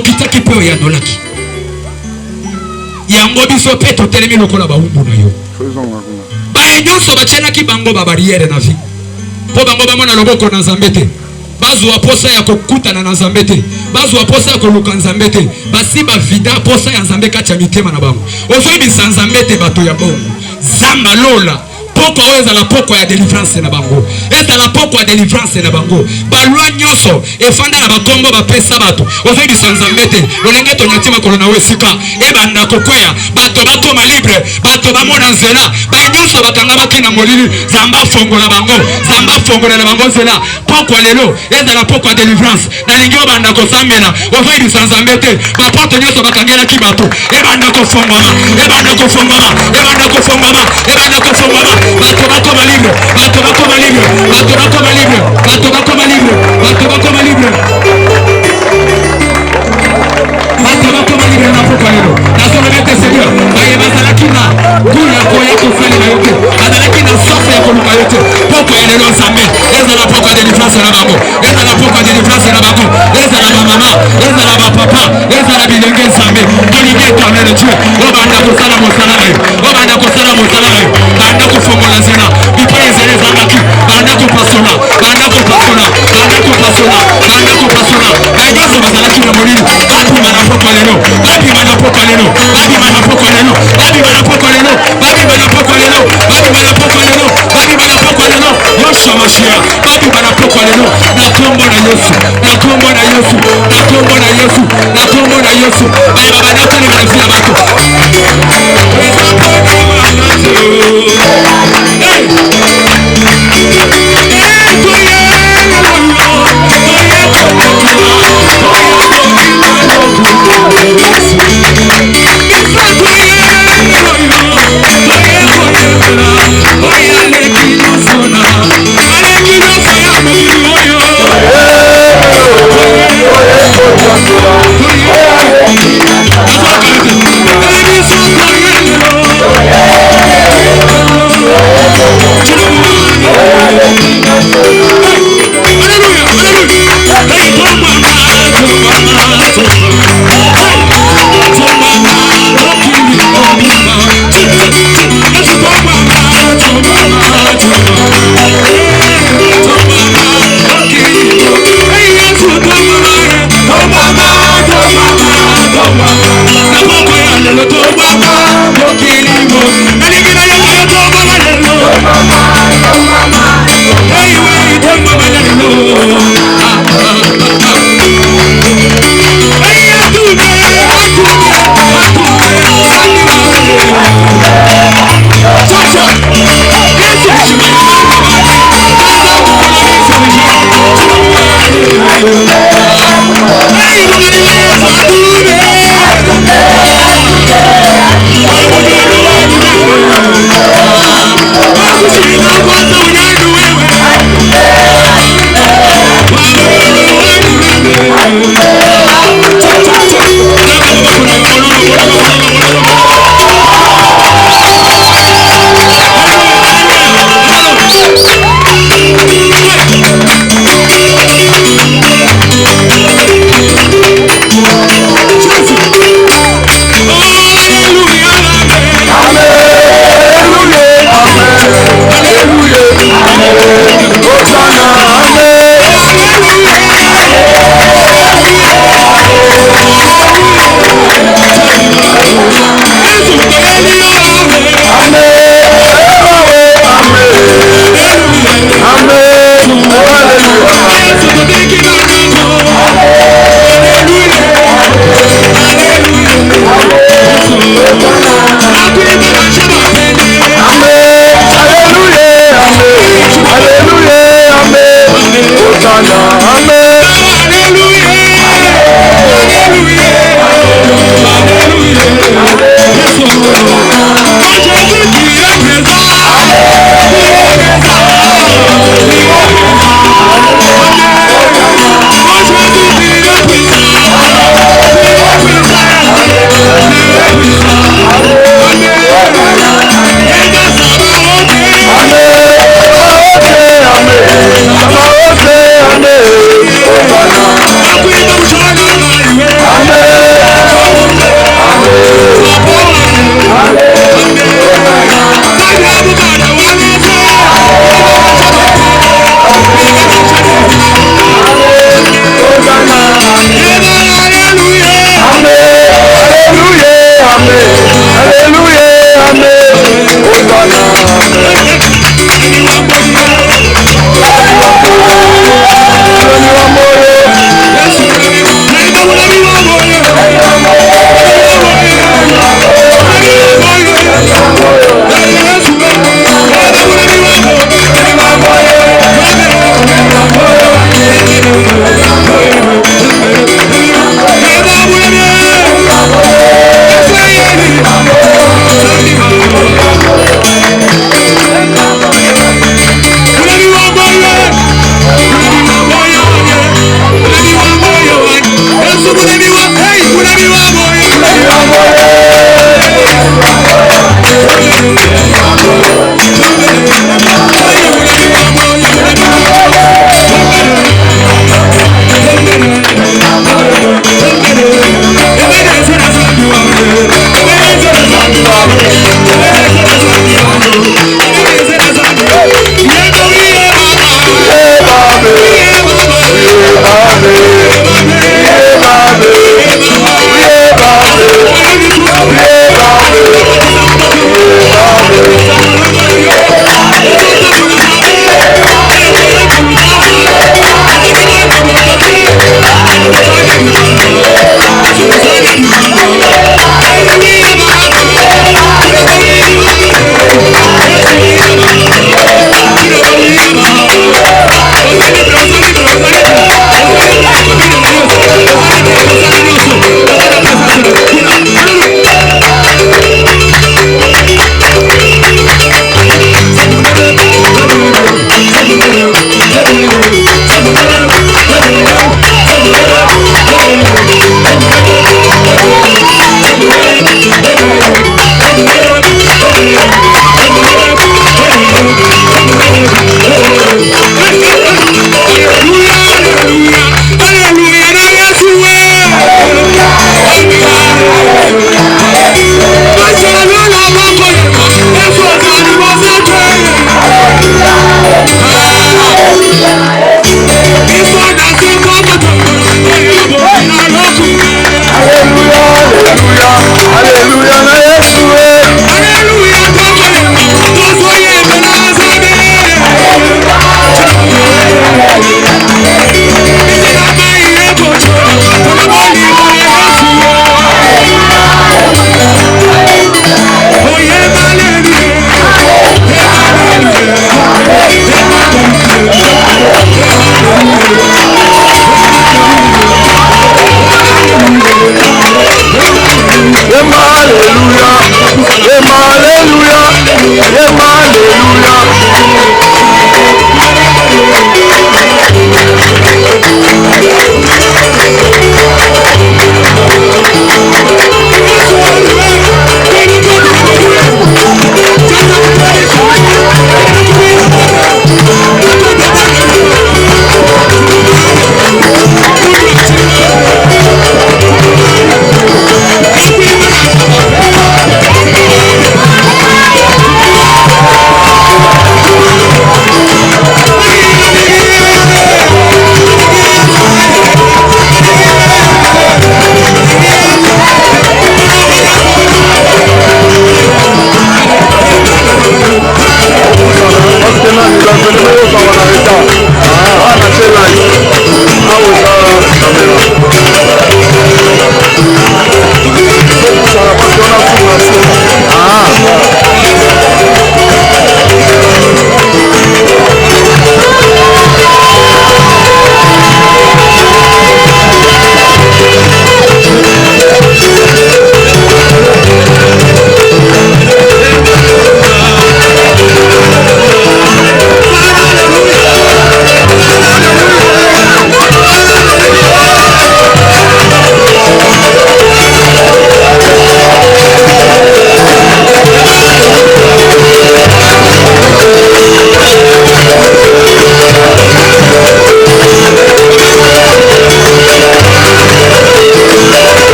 okitaki pe oyandolaki yango biso pe totelemi lokola bawumbu na yo baye nyonso batielaki bango babariere na vie mpo bango bamona loboko na Nzambe te bazwa posa ya kokutana na Nzambe te bazwa posa ya koluka Nzambe te basi bavida posa ya Nzambe kati ya mitema na bango ozoyebisa Nzambe te bato ya bongo zamba lola poko oyo ezala poko ya délivrance na bango ezala poko ya délivrance na bango balwa nyonso efanda na bakombo bapesa bato ozoyebisa Nzambe te olenge tonyati makolo na esika ebanda kokweya bato bakoma libre bato bamona nzela baye nyonso bakangamaki na molili Nzambe afongola bango Nzambe afongolela bango nzela poko lelo ezala poko ya délivrance nalingi obanda kosambela ozoyebisa Nzambe te baporte nyonso bakangelaki bato ebanda kofongwama ebanda kofongwama ebanda kofongwama ebanda kofongwama bato bakoma libre bato bakoma libre bato bakoma libre bato bakoma libre bato bakoma libre bato bakoma libre na poko lelo nazolobete Seigneur baye bazalaki na gula koya kosalela yo te bazalaki na sofe ya koluka yo te poko ya lelo Nzambe ezala poko ya délivrance na bango ezala poko ya délivrance na bango ezala bamama ezala bapapa ezala bilenge Nzambe olingi éternel Dieu obanda kosala mosala na yo obanda kosala mosala na yo banda kofongola nzela bipai ezela ezangaki banda kopasola banda kopasola banda kopasola banda kopasola baye nyonso bazalaki na molili babima na poko lelo babima na poko lelo babima na poko lelo babima na poko lelo babima na poko lelo babima na poko lelo babima na poko lelo Yoshua Mashiach babima na poko lelo na kombo na Yesu na kombo na Yesu na kombo na Yesu na kombo na Yesu baye babanda kolela na via bato Hey!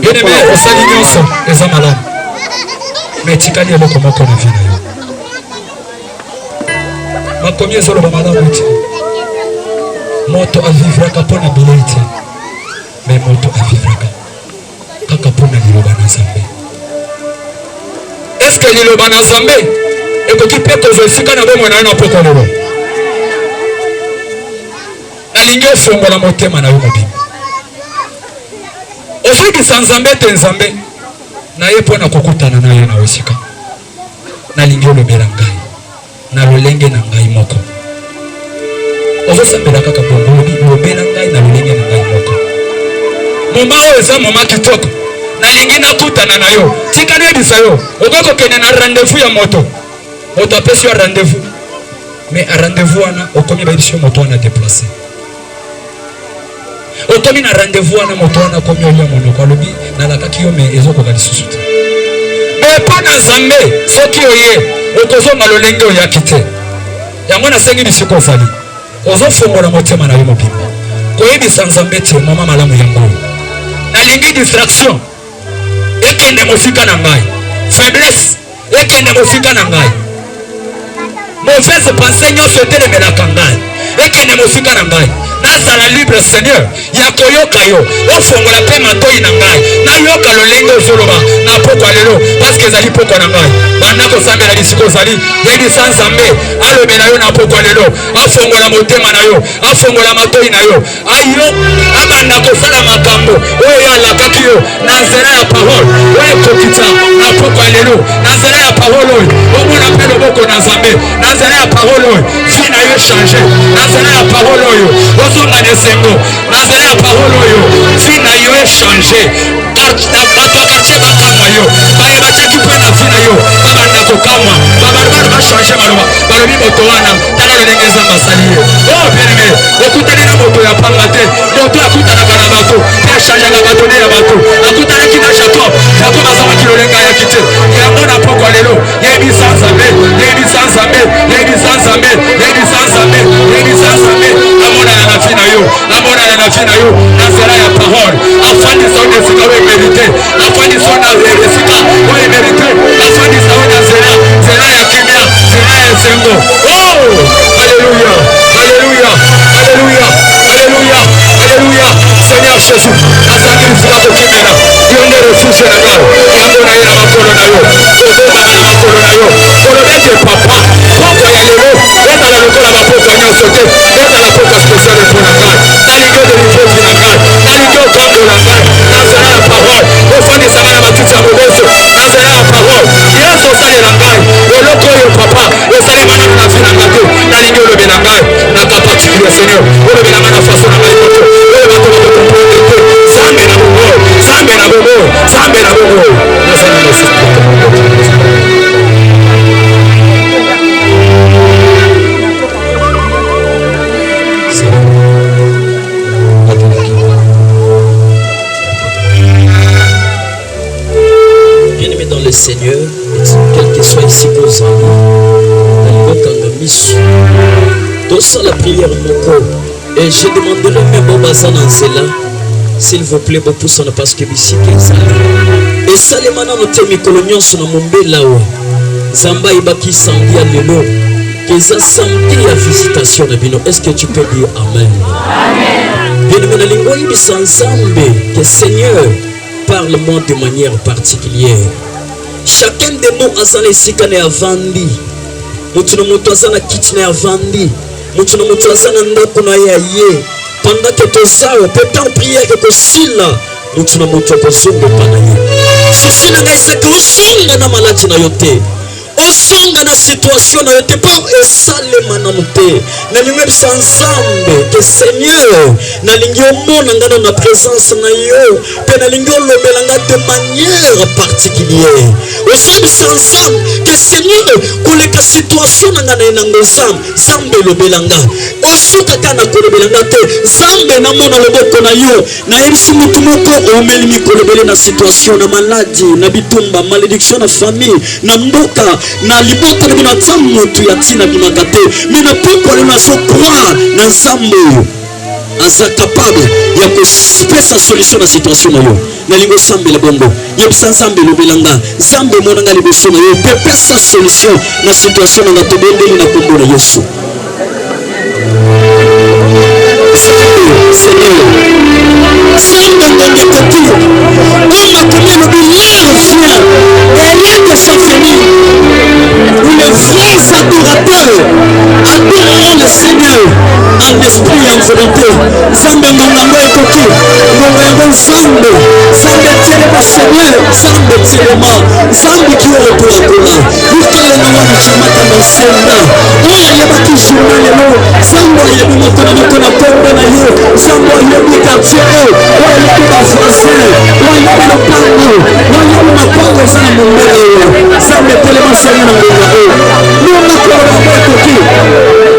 Bien-aimé, osali nyonso eza malamu. Mais tikali eloko moko na vie na yo. Makomi ezoloba malamu ti. Moto avivraka mpo na bilei te. Mais moto avivraka kaka pona liloba na Nzambe. Est-ce que liloba na Nzambe ekoki pe kozosika na bomoi na poko lelo? Nalingi ofongola motema na yo mobimba. Ozokisa Nzambe te Nzambe na ye mpona kokutana na ye na osika. Nalingi olobela ngai na lolenge na ngai moko. Ozosambela kaka bongo lobela ngai na lolenge na ngai moko. Moma oyo eza moma kitoko. Nalingi nakutana na yo. Tika nebisa yo. Okokokende na rendez-vous ya moto. Moto apesi yo rendez-vous. Mais a rendez-vous wana okomi bayebisi yo moto wana déplacé. Okomi na rendez-vous wana moto wana komi olia monoko alobi nalakaki yo mais ezokoka lisusu te. Mais mpo na Nzambe soki oye okozonga lolenge oyaki te. Yango nasengi bisika ozali. Ozofongola motema na yo mobimba. Koyebisa Nzambe te mama malamu yango. Nalingi distraction ekende mosika na ngai. Faiblesse ekende mosika na ngai. Mauvaise pensée nyonso etelemelaka ngai ekende mosika na ngai. Nazala libre Seigneur ya koyoka yo ofongola pe matoi na ngai nayoka lolenge ozoloba na pokwa lelo parce que ezali pokwa na ngai banda kosambela bisika ozali yebisa Nzambe alobela yo na pokwa lelo afongola motema na yo afongola matoi na yo ayo abanda kosala makambo oyo alakaki yo na nzela ya parole oyo ekokita na pokwa lelo na nzela ya parole oyo omona mpe loboko na Nzambe na nzela ya parole oyo vi na yo echange na nzela ya parole oyo ozonga nesengo na nzela ya parole oyo vi na yo echange bato ya kartier bakamwa yo bayebakaki mpe na vi na yo babanda kokamwa babaribari bachange maloba balobi moto wana tala lolenge Nzambe asali ye o bien-aimé okutani na moto ya pamba te moto akutanaka na bato mpe achangeaka bato nde ya bato akutanaki na Jacob azamaki lolenge ayaki te yango na pokwa lelo yebisa Nzambe yebisa Nzambe yebisa Nzambe yebisa Nzambe yebisa Nzambe amonana na vi na yo amonana na vi na yo na nzela ya parole afandisa yo na esika oyo emerite afandisa yo na esika oyo emerite afandisa yo na nzela ya kimia nzela ya esengo oh alléluia alléluia alléluia alléluia alléluia Seigneur Jésus azangi lisila kokimela yo nde refuge na ngai yango na ye na makolo na yo ozongama na makolo na yo koloba ete papa poko ya lelo ezala lokola bapoko nyonso te ezala poko spesiale mpo na ngai nalingi odelivrevi na ngai nalingi okambola ngai na nzela ya parole ofandisa ngai na matiti ya moboso na nzela ya parole yesu osalela ngai eloko oyo papa esalema nano na vi na ngai te nalingi olobela ngai na ka particulier Seigneur olobela ngai na faso na ngai moto oyo bato bakokomprendre te Nzambe na bongo Nzambe na bongo Nzambe na bongo nazali na esika Bien-aimé dans le Seigneur, quel que soit ici vos amis, dans la prière moko, et je demanderai même au bazan en cela, s'il vous plaît, vous poussez parce que ici et ça les manants noté mes coloniaux sont mon bel là-haut. Zamba ibaki samedi à l'élo, que ça samedi à visitation de bino. Est-ce que tu peux dire Amen? Amen. Bien-aimé dans l'ingoi il dit ensemble que Seigneur parle-moi de manière particulière. Chacun de nous a sa sikane avandi. Mutuno mutu azana kitne avandi. Mutuno mutu azana ndako na ye. Pendant que tu sors, peut-être prier que tu sila. Mutuno mutu kozonga pana ye. Ceci n'a pas que osonga na maladie na yote. Osonga na situation na yote pas esale manamuté. Na limem ensemble que Seigneur na lingi omona ngana na présence na yo. Pe na lingi olobelanga de manière particulière. Osonga ensemble que Seigneur koleka situation na ngana na ngosam zambe lobelanga. Osuka kana kolobelanga te zambe na mona loboko na yo. Na yebisi mutu moko omeli mikolobele na situation na maladie na bitumba malédiction na famille na mboka na libota na bina tsamu tu ya tina bimakate mais na poko le nazo croire na nzambe asa capable ya ko pesa solution na situation na yo na lingo sambe la bongo yebisa nzambe lobelanga nzambe monanga liboso na yo pe pesa solution na situation na tobendeli na kombo na Yesu. Seigneur. Semble ngombe koki. On m'a commis le bilan vient. Et là de sa famille. Où les vrais adorateurs adoreront le Seigneur en esprit et en volonté. Semble mangambo et koki. Mongambo semble. Semble tirer le Seigneur. Semble tirer moi. Semble qui est retour à Kona. Vous faites le nom de Chamata dans Seigneur. Oh, il y a pas qui joue dans les mots. Semble il y a des mots qu'on a tombe dans les yeux. Semble il y a des quartiers. Oh, il y a des français. Oh, il y a des panneaux. Oh, il y a des panneaux. Ça n'a mon mère. Semble tellement sérieux dans le monde. Nous, on a encore la main de qui?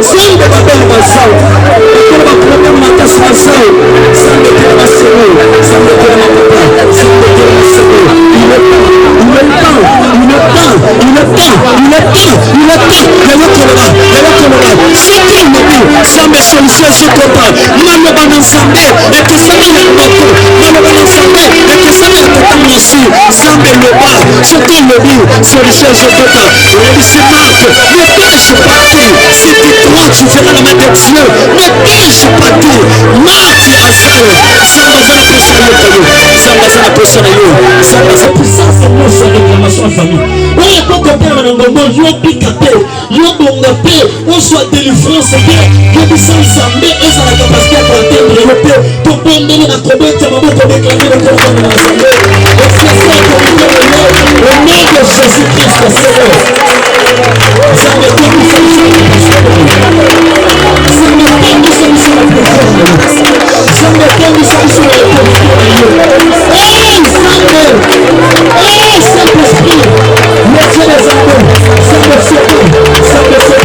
Semble pas belle ma soeur. Et qu'on va prendre ma tasse ma soeur. Semble tellement sérieux. Semble tellement papa. Semble tellement sérieux. Il est temps. Il est temps. Il est temps. Il est temps. Il est temps. Il est temps. Il est temps. Chacun me dit, ça me solution sur le temps. Nous allons ensemble et que ça me le moto. Nous allons ensemble et que ça me le temps aussi. Ça me le bas. Chacun me dit, solution sur le temps. On dit, c'est Marc. Ne tâche pas tout. Si tu crois, tu verras la main de Dieu. Ne tâche pas tout. Marc, tu as ça. Ça me fait la pression à l'autre. Ça me fait la pression à l'autre. Ça me fait la puissance de mon sang réclamation en famille. Oui, il faut que tu aies un engagement. Je vais piquer. Je vais bongaper. On soit délivrance. Que tu sois ensemble. Et ça a la capacité à atteindre le paix. Ton bon nom a combien de moments pour déclarer le corps de l'assemblée. Et c'est ça que nous devons au nom de Jésus-Christ, le Seigneur. Ça me fait une solution à la ça me fait une solution à la ça me fait une solution à la oh, Saint-Esprit, mettez les amours, ça me fait ça me fait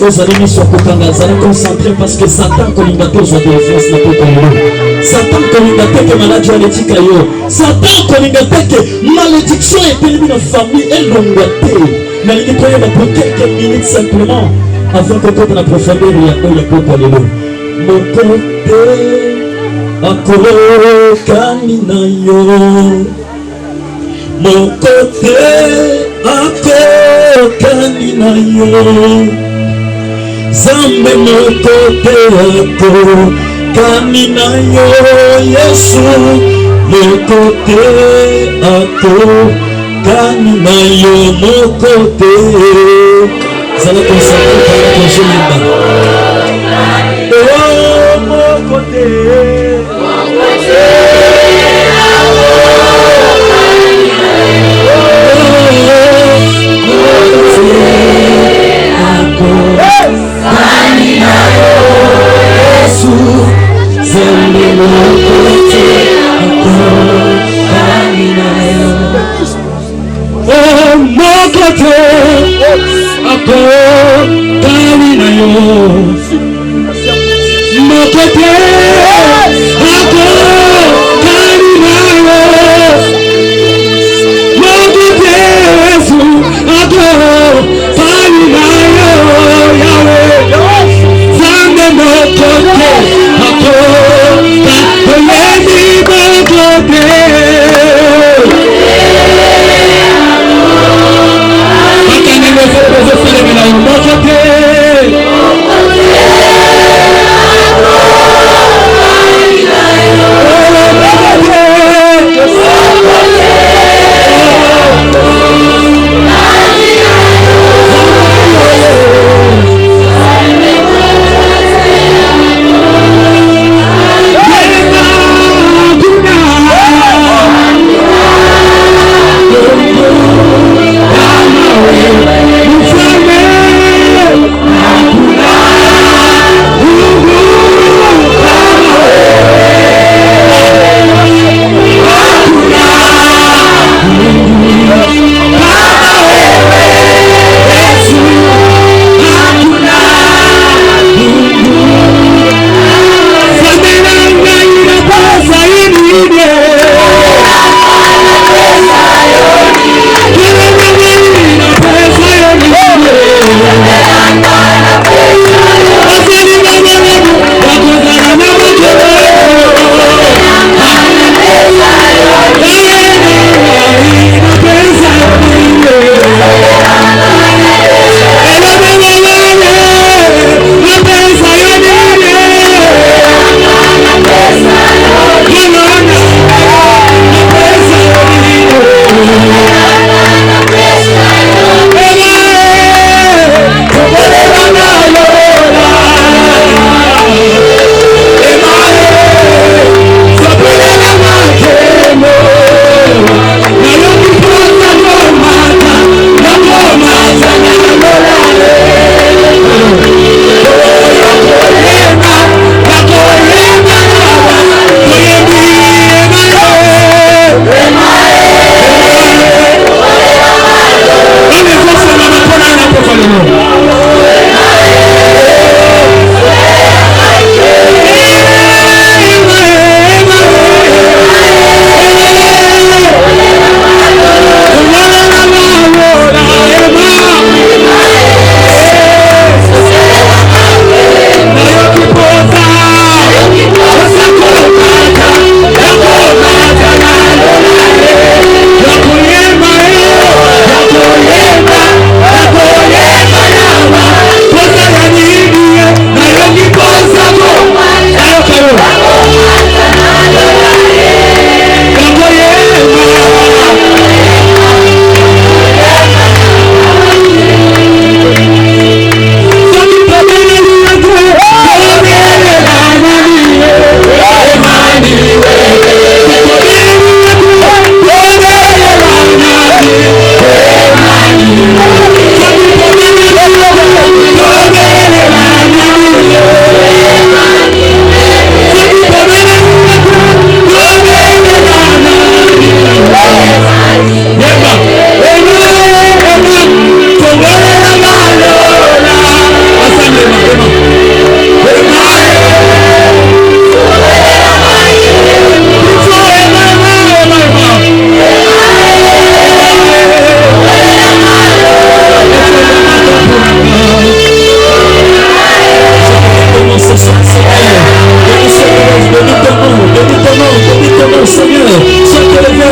vous allez mis sur Kokanga, vous allez concentrer parce que Satan kolingate aux défense n'a pas connu. Satan kolingate que maladie alétique ailleurs. Satan kolingate que malédiction est éliminée dans la famille et l'ongate. Mais il faut y pour quelques minutes simplement afin que quand on a profondeur il y a beaucoup de l'eau. Mon côté akoro kaminayo. Mon côté akoro kaminayo. Zambe mokote ako kamina yo Yesu mokote ako kamina yo mokote zala konsantre para konjelimba oh mokote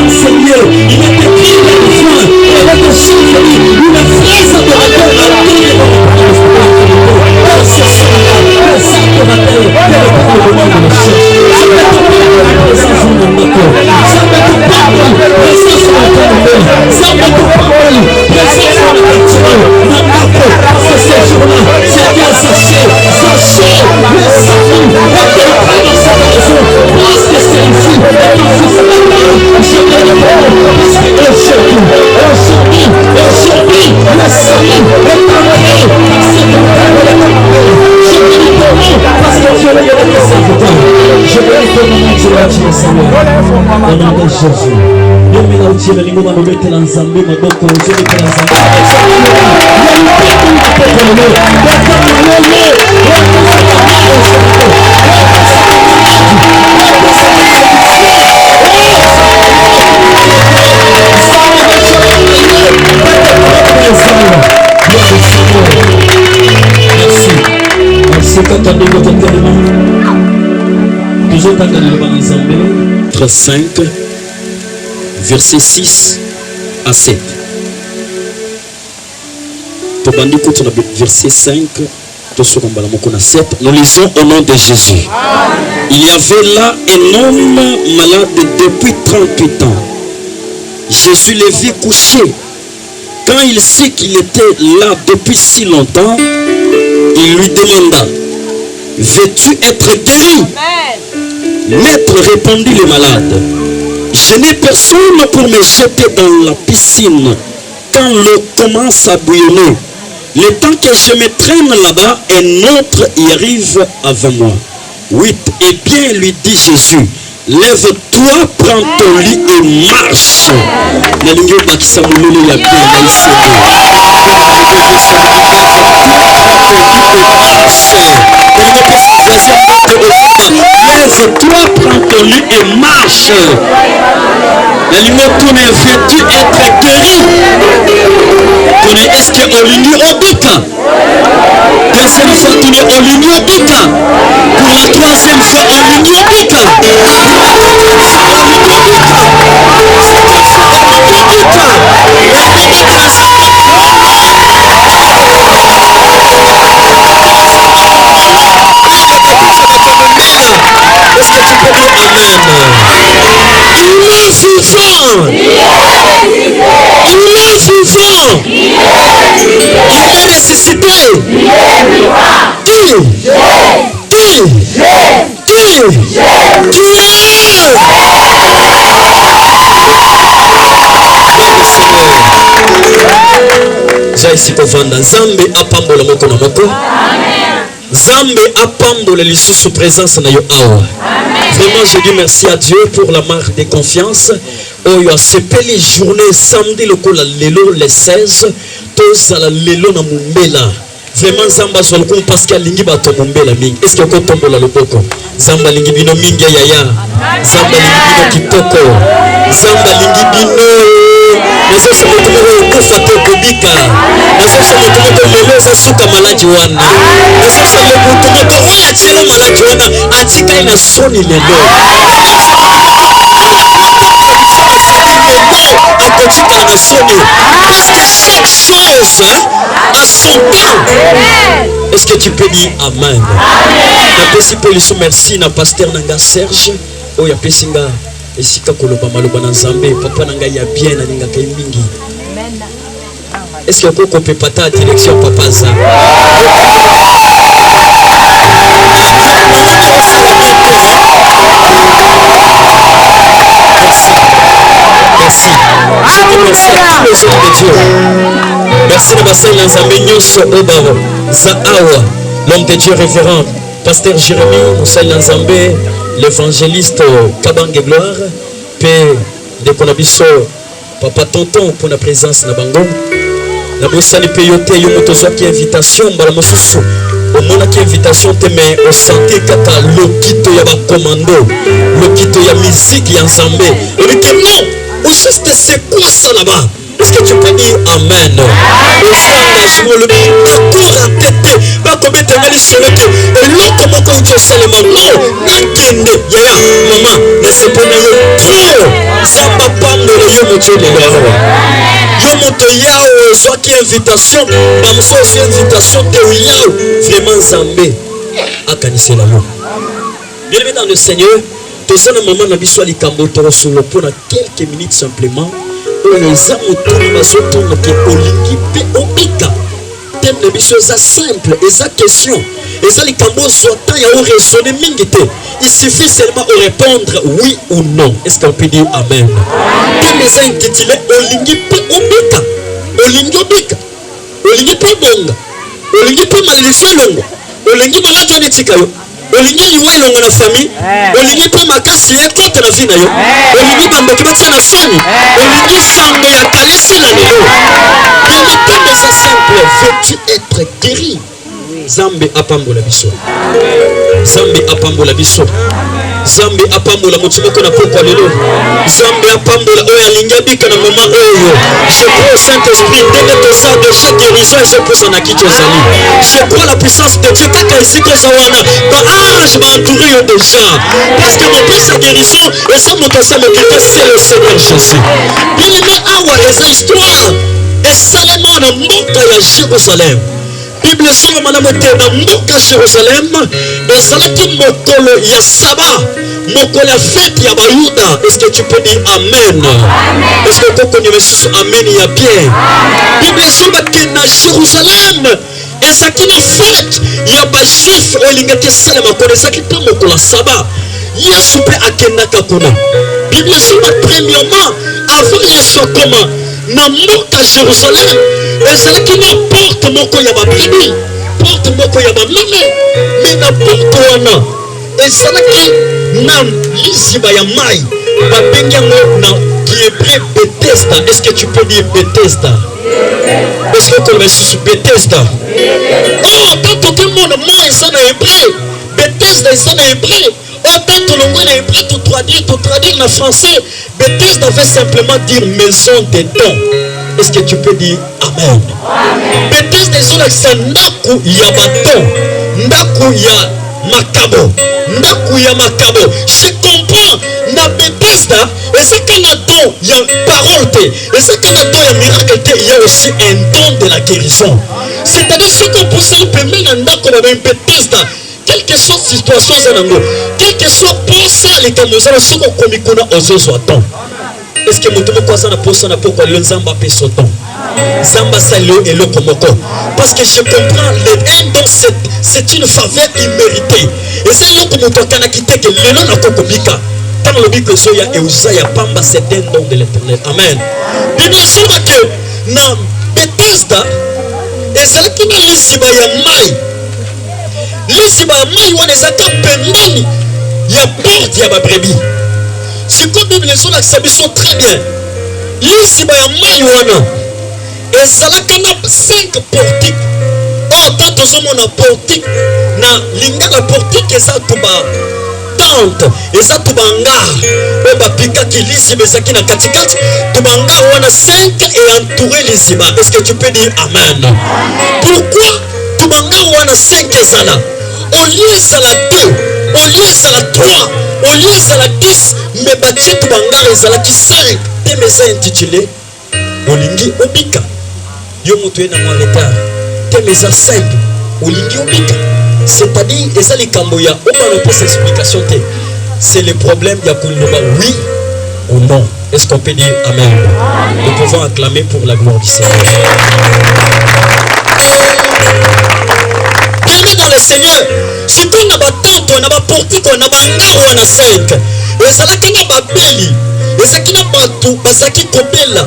Seigneur, il va te dire la foi, il va te souffler une phrase adorateur à laquelle oh, c'est ça, adorateur, le nom de la church. Je vais te parler de la présence de mon corps. Je vais te parler de la présence de mon corps. Je vais te parler de la présence de mon corps. Parce que ces jours-là, c'est bien sachez, le salut, et que le Père de sa maison, parce que c'est ici, et que vous êtes là, je vais le voir, parce que aujourd'hui, le salut est arrivé, parce que le Père de la maison, je vais le voir, parce que je vais le voir, je vais le voir, au nom de Jésus. Nous mettons Dieu les mots dans le mettre l'ensemble, mais beaucoup de gens mettent l'ensemble. Merci quand on est dans ton élément. Toujours quand on est dans l'ensemble. 5, verset 6 à 7. Verset 5, nous lisons au nom de Jésus. Il y avait là un homme malade depuis 38 ans. Jésus le vit couché. Quand il sait qu'il était là depuis si longtemps, il lui demanda: veux-tu être guéri? Maître, répondit le malade, je n'ai personne pour me jeter dans la piscine quand l'eau commence à bouillonner. Le temps que je me traîne là-bas, un autre y arrive avant moi. 8. Eh bien, lui dit Jésus, lève-toi, prends ton lit et marche. Lève-toi, prends ton lit et marche. Veux-tu être guéri? Est-ce que Olingi Oduka? Deuxième fois, tu es Olingi Oduka. Pour la troisième fois, Olingi Oduka. Est-ce que tu peux dire Amen? Il est vivant. Il est vivant. Il est ressuscité. Qui? Jaisi kovanda Nzambe apambola moko na moko. Nzambe apambola lisusu présence na yo awa. Vraiment je dis merci à Dieu pour la marque de confiance. Oyo asepeli journée samedi lokola lelo le 16 tozala lelo na mumbela. Vraiment Nzamba zoloko parce que alingi bato mumbela mingi. Est-ce que ko tombola loboko? Nzamba lingi bino mingi yaya. Nzamba lingi bino kitoko. Nzamba lingi bino. Nazo somo tomoko kufa te kobika. Nazo somo tomoko lelo za suka maladi wana. Nazo somo tomoko oya chelo maladi wana atika ina soni lelo. Chaque chose a son temps. Est-ce que tu peux dire Amen? Merci na pasteur Nanga Serge. Oya pesinga esika koloba maloba na Nzambe papa nanga ya bien na ninga kay mingi. Est-ce que koko peut pas ta direction papa za? Merci. Je dis merci à tous les hommes de Dieu. Merci de passer dans un menu sur Obaro, Zaawa, l'homme de Dieu révérend, pasteur Jérémie, Moussa Nzambé, l'évangéliste Kabange Gloire, Père de Konabiso, Papa Tonton pour la présence na Bango. La Moussa ni payote, yomotozo qui invitation, Balamosusu. Au monde qui invitation te met au santé kaka lokito ya ba commando, lokito ya musique ya Nzambe. Et que non, au juste c'est quoi ça là-bas? Est-ce que tu peux dire Amen? Au sein engagement le d'accord en tête, pas comme tu as dit sur le que l'autre mot comme tu sais le non, n'attendez, yaya, maman, ne se prenez trop, ça va pas yo moto lelo awa yo moto yao soit qui invitation bamoso aussi invitation te yao vraiment Nzambe akanisela yo bien dans le Seigneur toza na maman na biso likambo to solo pour quelques minutes simplement oyo eza moto bazotonga ke olingi pe obika thème de biso eza simple eza question eza likambo zotan ya o raisonner mingi te il suffit seulement de répondre oui ou non. Est-ce qu'on peut dire amen? Thème eza intitulé olingi pe obika olingi obika olingi pe bonga olingi pe malédiction longo olingi malajo nitika yo olingi liwa longo na famille olingi pe makasi ekote na vie na yo olingi bamboki batia na soni olingi sango ya kalisi na lelo bien thème eza simple. Veux-tu être guéri? Zambe apambola biso Zambe apambola biso Zambe apambola motimoko na pokwa lelo Zambe apambola oyo alingi abika na mama oyo. Je crois au Saint-Esprit dès que ça déjà guérison et c'est pour ça na kicho zali. Je crois la puissance de Dieu kaka isiko zawana ba ange ba entouré yo déjà parce que mon père sa guérison et ça mon passé mon Dieu c'est le Seigneur Jésus. Bien aimé awa eza histoire et seulement na mboka ya Jérusalem. Bible solo mana motenda mboka Jérusalem ezalaki mokolo ya saba mokolo ya fête ya bayuda. Est-ce que tu peux dire amen? Est-ce que tu connais Jésus? Amen ya bien. Bible solo bakenda Jérusalem ezalaki na fête ya bajuif olingaki sala makolo ezalaki pe mokolo ya saba Yesu pe akendaka kuna. Bible solo premièrement avant Yesu akoma na mboka Jérusalem ezalaki na porte moko ya babibi porte moko ya bameme mais na porte wana ezalaki na liziba ya mai babengi yango na kihébreu Bethesda. Est-ce que tu peux dire Bethesda? Est-ce que tu connais sur Bethesda? Oh, tant que mon mot est ça en hébreu Bethesda est ça en hébreu. Autant que l'on est hébreu tout traduire en français Bethesda veut simplement dire maison des dons. Est-ce que tu peux dire amen? Bethesda c'est ndaku ya baton, ndaku ya makabo, ndaku ya makabo. Je comprends na Bethesda et c'est qu'un don il y a parole te et c'est qu'un don il y a miracle te il y a aussi un don de la guérison. C'est-à-dire ce qu'on peut se permettre dans ndaku na Bethesda. Quelle que soit la situation zanango, quel que soit posa les kamuzana ce qu'on komikona ozo soit don. Est-ce que moto moko azana posa na poko le nzamba pe soton? Zamba salo et le komoko. Parce que je comprends un don c'est une faveur imméritée. Et c'est là que moto kana kité que le nom na kokomika. Tant le biko soya et usaya pamba c'est un don de l'Éternel. Amen. Bible soma que na Bethesda ezalaki na lisiba ya mai. Lisiba ya mai wana ezaka pembeni ya porte ya babrebi. Si comme Bible soma que très bien. Lisiba ya mai wana ezalaka na 5 portiques. Oh, tant tozomona portique na lingala portique eza tuba tente eza tubanga oyo bapikaki lisiba ezalaki na katikati tubanga wana 5 et entouré lisiba. Est-ce que tu peux dire amen? Pourquoi tubanga wana 5 ezala au lieu ezala 2 au lieu ezala 3 au lieu ezala 10 mais batie tubanga ezalaki 5 thème eza intitulé olingi obika. Yo moto na mwa retard thème eza simple olingi obika c'est-à-dire eza likambo ya obana pose explication te c'est le problème ya koloba oui ou non. Est-ce qu'on peut dire amen? Nous pouvons acclamer pour la gloire du Seigneur. Bien dans le Seigneur si tu na batoto na baportiko na bangaro wana 5 ezalaki na babeli ezalaki na bato bazalaki kobela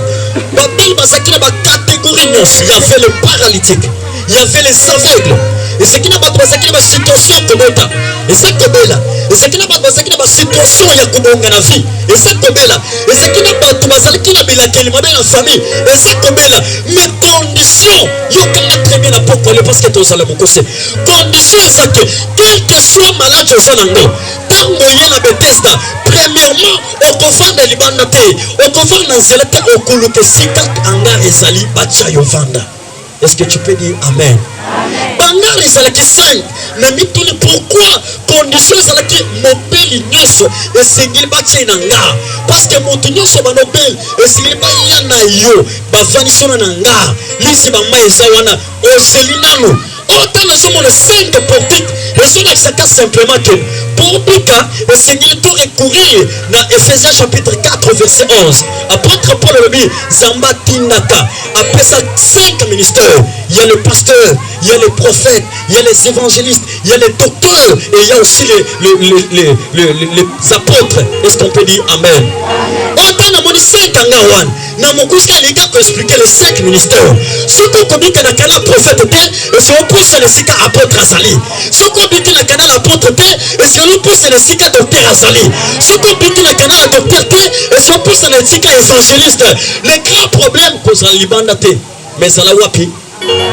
babeli bazalaki na bacatégorie nyonso. Il y avait les paralytiques, il y avait les aveugles ezalaki na bato bazalaki na basituation kobota eza kobela ezalaki na bato bazalaki na basituation ya kobonga na vie eza kobela ezalaki na bato bazalaki na bilakeli mabe na famille eza kobela mais condition yokanga très bien na pokole parce que tozala mokose condition eza ke quel que soit malade oza nango ntango ye na Bethesda premièrement okovanda libanda te okovanda nzela te okoluka esika hangar ezali batia yo vanda. Est-ce que tu peux dire amen? Bangar ezalaki 5 na mituni pourquoi condition ezalaki mobeli nyonso esengeli batia na nga parce que moto nyonso banobeli esengeli baya na yo bavanisona na nga lisi bamai eza wana ozeli nano autant nazomona 5 portique ezolakisaka simplement que pour bika esengeli to recourir na Ephésiens chapitre 4 verset 11 apôtre Paul lobi zamba tindaka apesa 5 ministères. Il y a le pasteur, il y a les prophètes, il y a les évangélistes, il y a les docteurs et il y a aussi les apôtres. Est-ce qu'on peut dire amen? Autant na moni 5 angawan na mokuska linga ko expliquer les 5 ministères. Ce qu'on communique na kana prophète te, c'est au poste le sika apôtre azali. Ce qu'on communique na kana l'apôtre te, c'est au poste le sika docteur azali. Ce qu'on communique na kana la docteur te, c'est au poste le sika évangéliste. Le grand problème cause la libanda te, mais à la wapi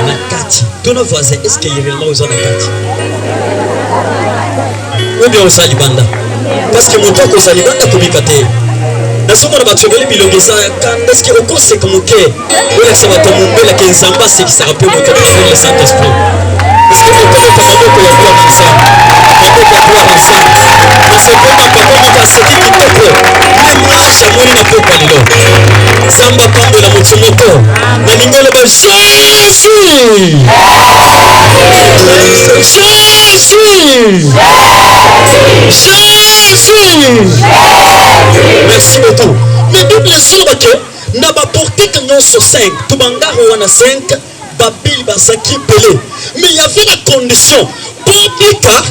nakati. Tous nos voisins, est-ce qu'il y a réellement aux nakati? Ou bien aux libanda? Parce que mon temps cause la libanda communique. Nasomona batobeli bilongesa kanda ski okose komuke wala sema tomumbela kenzamba sekisaka pe moto travers le Saint-Esprit parce que moto ko maboko ya kwa kansa maboko ya kwa kansa nasomona papa mutasoki kitoko ni mwasha moni na poka lilo samba pambo na moto na lingolo ba merci beaucoup. Mais Bible est que n'a pas porté que non sur 5. Tout banga on a 5. Babil basaki pelé. Mais il y avait la condition. Pour Bika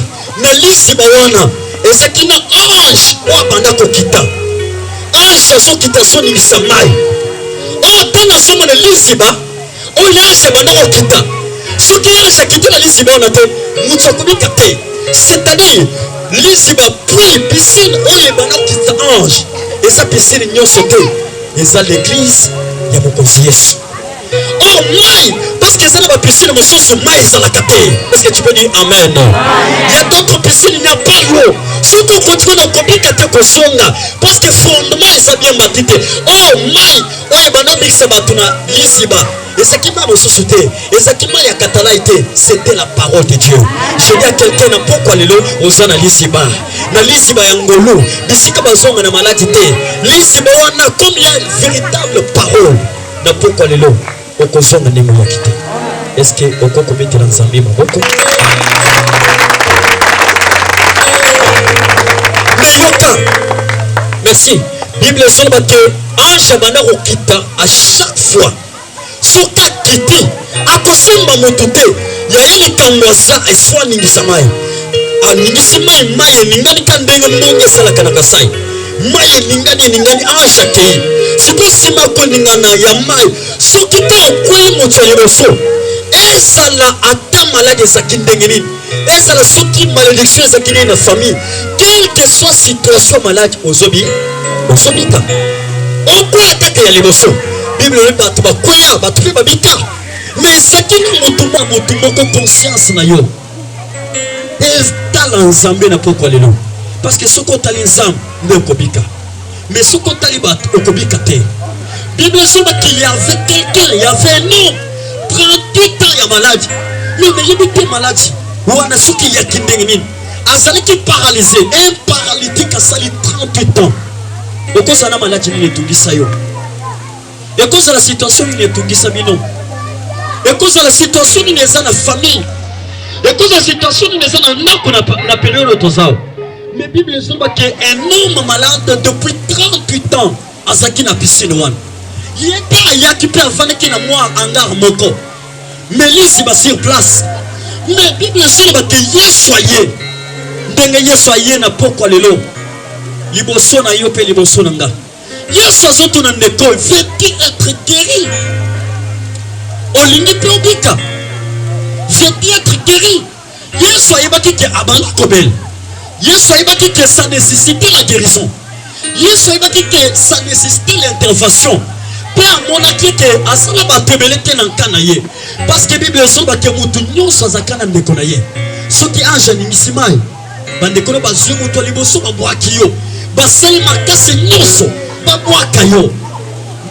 na lisi bawana. Et ça qui n'a ange ou banda kokita. Ange so kita so ni samai. Oh tena somo na lisi ba. Oh yange banda kokita. Ce qui a chakité la lisi ba on a te. Mutsakubika te. C'est-à-dire lisiba puis piscine oye bana kita ange et sa piscine nyo sauté et ça l'église ya mokonzi Yesu. Oh mai parce que ça na piscine mo soso mai ça la capté. Est-ce que tu peux dire amen? Il y a d'autres piscines il n'y a pas l'eau. Si on continue à compliquer te kosonga parce que fondement ça bien matité. Oh mai oye bana mixa batuna lisiba. Et ce qui m'a ressuscité, et ce qui m'a été, c'était la parole de Dieu. Je dis à quelqu'un, n'a pas quoi les lots, aux ana lisiba. Na lisiba yangolo, bisika bazonga na maladité. Lisiba wana combien véritable parole. N'a pas quoi les lots, au kosonga ni mwakité. Est-ce que au koko mette dans zambi maboko? Mais yoka, merci. Bible somba que ange bana okita à chaque fois. Soka kiti akosemba motute ya yeli kangwaza eswa ningisa mai aningisi mai ningani kandenga mbonge sala kana kasai mai ningani ansha ke siko sima ko ningana ya mai sokita okwe mocha yeroso esala ata malade sakindengeni esala soki malédiction sakine na famille quelle que soit situation malade ozobika okwe ataka ya liboso Bible est battu bakoya battu babika mais sakina motu moko conscience na yo et tala ensemble na poko lelo parce que ce qu'on t'a ensemble ne kobika mais ce qu'on t'a libat okobika te. Bible dit qu'il y avait quelqu'un, il y avait un homme 38 ans il y a maladie mais il était malade ou ana soki ya kindengini azali ki paralysé un paralytique a sali 38 ans okoza na maladie ni tungisa yo. Et cause de la situation, il est tout qui s'abîme. Et cause de la situation, il est dans la famille. Et cause de la situation, il est dans la période de Tozao. Mais la Bible dit qu'un homme malade depuis 38 ans, à Zaki na piscine one. Il y a pas y a qui peut avoir qui na moi hangar moko. Mais lui c'est pas sur place. Mais la Bible dit que Yesoye, dengue Yesoye na poko lelo. Liboso na yo pe liboso nanga. Yesu azotuna ndeko veut être guéri. Olingi pe obika. Veut être guéri. Yesu ayebaki ke abanda kobel. Yesu ayebaki que ça nécessitait la guérison. Yesu ayebaki que ça nécessitait l'intervention. Père monaki ke asala batebele te na nkana ye. Parce que Bible ezoba ke mutu nyonso azakana ndeko na ye. Soki ange nimisi mai. Bandeko na bazwi mutu liboso babwaki yo. Basali makase nyonso. Babwaka yo.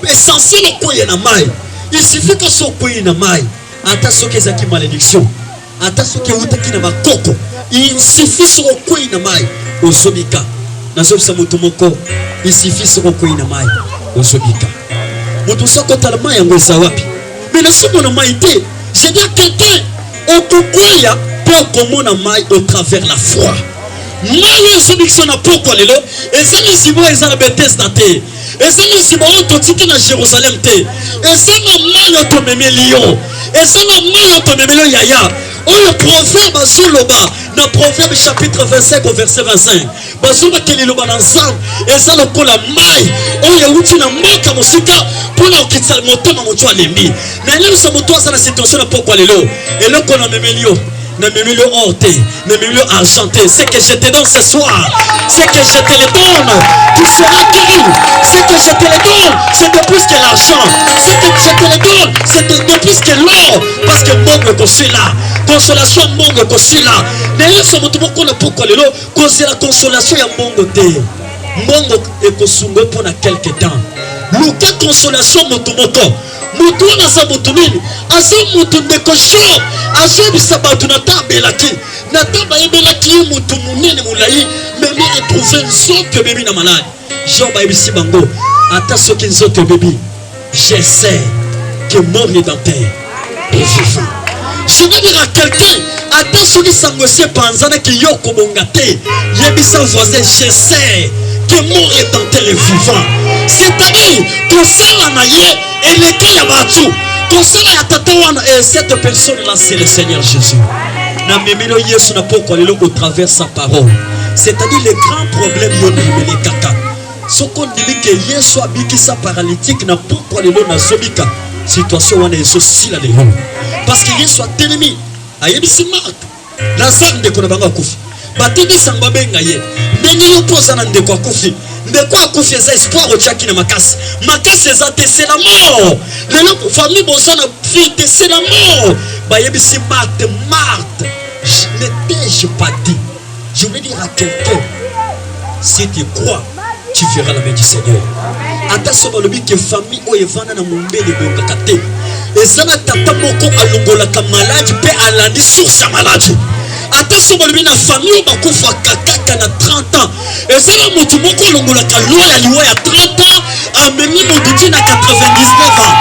Essentiel ko ye na mai. Il suffit que so ko ye na mai. Ata soki ezaki malédiction. ata soki eutaki na bakoko il suffit soko kwei na mai ozobika nazobisa moto moko il suffit soko kwei na mai ozobika moto soko tala mai yango eza wapi mais nazomona mai te je dis à quelqu'un okokwea mpe okomona mai au travers la foi mai ezobikisa na pokwa lelo eza misibo eza na Bethesda te eza misibo oyo totiki na Jérusalem te eza na mai oyo tomemi Lyon eza na mai oyo tomemi Yaya oyo proverbe azoloba na proverbe chapitre 25 au verset 25 bazolobaki liloba na nzambe eza lokola mai oyo euti na mboka mosika mpona okitisa motema moto alembi na elemisa moto aza na situation na pokwa lelo eloko na memeli yo na memeli or te na memeli argenté c'est que je te donne ce soir c'est que je te le donne tu seras guéri c'est que je te le donne c'est de plus que l'argent c'est que je te le donne c'est de plus que l'or parce que monde kosi là consolation monde kosi là nayeso moto moko na pokwa lelo kozela consolation ya mbongo te mbongo ekosungo mpona quelque temps luka consolation moto moko moto wana aza moto nini aza moto ndeko Job azobisa bato na tabelaki na taba yebelaki ye moto monene molai memi eprouve nzoto ebebi na maladi Job ayebisi bango ata soki nzoto ebebi je sais que mon rédempteur est vivant. Je veux dire à quelqu'un ata soki sango esi epanzanaki yo kobonga te yebisa voisin je sais que mon rédempteur est vivant. C'est-à-dire kosala na ye eleka ya batu kosala ya tata wana et cette personne là c'est le Seigneur Jésus. Na memelo Yesu na pokwa lelo au travers sa parole. C'est-à-dire les grands problèmes yo memeli kaka. Soko ndimi ke Yesu abikisa paralytique na pokwa lelo na zobika situation wana ezo sila lelo. Parce que Yesu a ennemi ayebisi Marc Lazare ndeko na bango akufi. Batebisa babenga ye ndenge yo posa na ndeko akufi ndeko akufi eza espoir otiaki na makasi makasi eza te c'est la mort lelo famille bosa na vie te c'est la mort bayebisi Marthe ne t'ai-je pas dit je veux dire à quelqu'un si tu crois tu verras la main du Seigneur ata soba lobi ke famille oyo evanda na mombele bongaka te eza na tata moko alongolaka maladi mpe alandi source ya maladi ata soba lobi na famille bakufaka kaka na 30 ans eza na motu moko alongolaka loi ya liwa ya 30 ans amemi motuti na 99 ans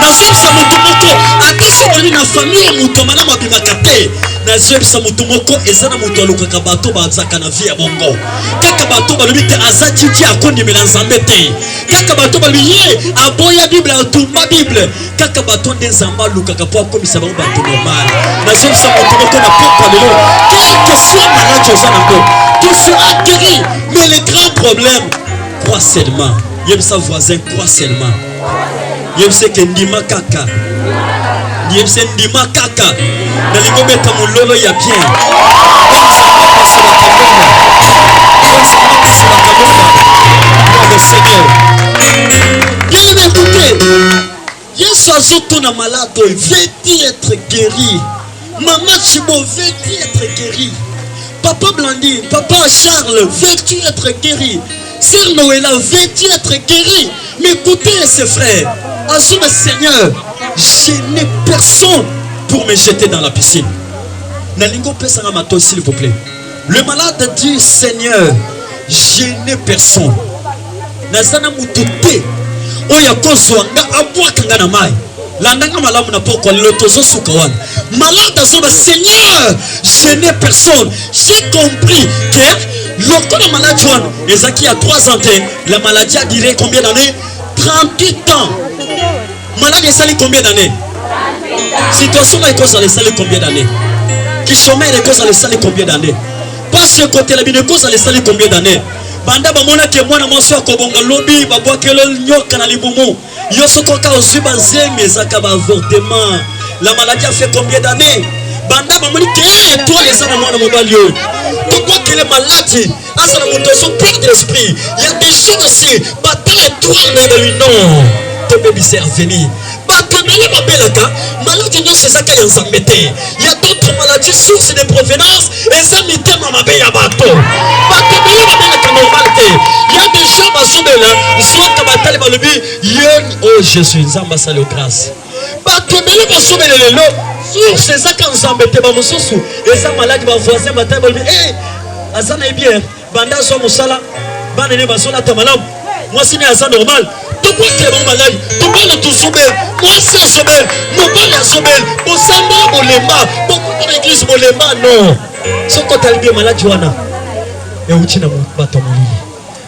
nazobisa motu moko ata soba lobi na famille ya motu malamu abimaka te nazobisa motu moko eza na motu alongolaka bato bazaka na vie ya bongo kaka bato balobi te aza tiki akondimela nzambe te kaka bato balobi ye aboya bible atumba bible kaka bato nde nzambe alukaka mpo akomisa bango bato normal nazobisa motu moko na pokwa lelo quel que soit malade oza nango tu seras guéri mais le grand problème crois seulement yebisa voisin crois seulement yebisa ke ndima kaka yebisa ndima kaka nalingo beta mololo ya bien bien écoutez Yesu azotuna malade veut être guéri maman Chibo veut être guéri papa Blandine papa Charles veut être guéri sœur Noëlla veut être guéri mais écoutez ses frères assume le Seigneur je n'ai personne pour me jeter dans la piscine nalingo pesanga mato s'il vous plaît le malade dit Seigneur je n'ai personne nazana mututé oya kozwanga abwakanga na mai landanga malamu na pokwa lelo tozosuka wana malade azoba Seigneur je n'ai personne j'ai compris que lokola maladie wana ezaki à 3 ans la maladie a duré combien d'années 38 ans maladie esali combien d'années situation na ekozala esali combien d'années kishomere ekozala esali combien d'années parce que côté la bino ekozala esali combien d'années banda bamona ke mwana mwasi akobonga lobi babwakelo nyoka na libumu yo sokoka ozwi banzembe ezaka baavortement la maladie a fait combien d'années banda bamoni ke toi eza na mwana mobali oyo tobwakele maladie asa na moto ozo perdre l'esprit il y a des choses aussi batala étoile na yebebi non tobebisa avenir bato ebele babelaka maladie nyonso ezaka ya nzambe te ya d'autres maladies source de provenance eza mitema mabe ya bato bato ebele babelaka normal te ya des gens bazobela zwaka batali balobi ye oh Jésus nzambe asali grâce bato ebele bazobela lelo source eza ka nzambete ba mosusu eza malade ba voisin matin ba eh azana bien banda so musala bana ne basola ta malamu moi c'est eza normal tout quoi que bon malade tout quoi le tout sommeil moi c'est sommeil mon bon la sommeil mon samba bolemba beaucoup de l'église bolemba non ce qu'on t'a bien malade joana et utina bato molili.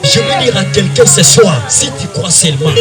Je veux dire à quelqu'un ce soir, si tu crois seulement,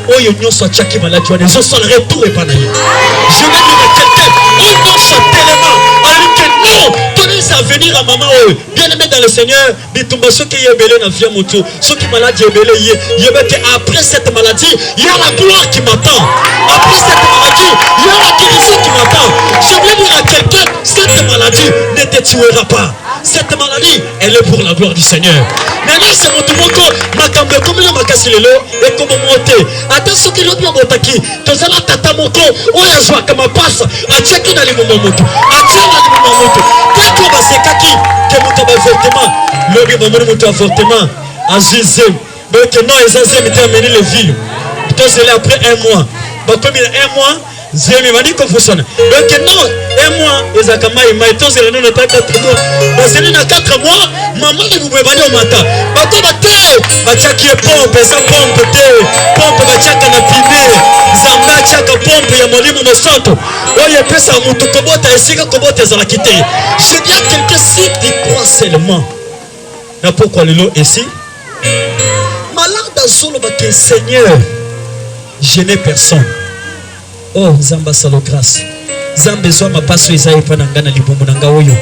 oh yon soit tchaki malade joana, je sens le retour et pas naïf. Je veux dire à quelqu'un, oh yon soit tellement, alors que non, donnez à venir à maman, oh, bien aimé dans le Seigneur, dites-moi ceux qui est belé dans vie moto, ceux qui malade est belé, il y a que après cette maladie, il y a la gloire qui m'attend. Après cette maladie, il y a la guérison qui m'attend. Je veux dire à quelqu'un, cette maladie ne te tuera pas. Cette maladie, elle est pour la gloire du Seigneur. Maintenant, c'est mon toumoko, ma cambe, comme il m'a cassé le lot, et comme monter. Attends, ce qui l'autre m'a monté, tu as la tata moko, on a joué comme un passe, à tchaki dans les moments moto, à tchaki dans les moments moto. Quand on va se kaki, que mon tabac avortement, le gars m'a monté avortement, à Zizé, donc non, les Zizé m'étaient amené les villes. Puis c'est là après un mois. Donc comme il y a un mois, Zémi m'a dit qu'on fonctionne. Donc non, un mois, les Akama et Maïto, c'est le nom de 4 mois. Parce que dans 4 mois, maman ne pouvait pas dire au matin. Bato bate, batia qui est pompe, ça pompe, pompe, batia qui est pibé, zamba, tchaka pompe, il y a mon livre de santo. Oh, il y a peu ça, mon tout kobota, et si kobota, ça l'a quitté. Je dis à quelqu'un, si tu crois seulement, n'a pourquoi le lot ici? Malade à solo, que Seigneur, je n'ai personne. Oh, Zamba salo grâce. Zamba besoin ma passe Isaïe pendant ngana libumu nanga oyo.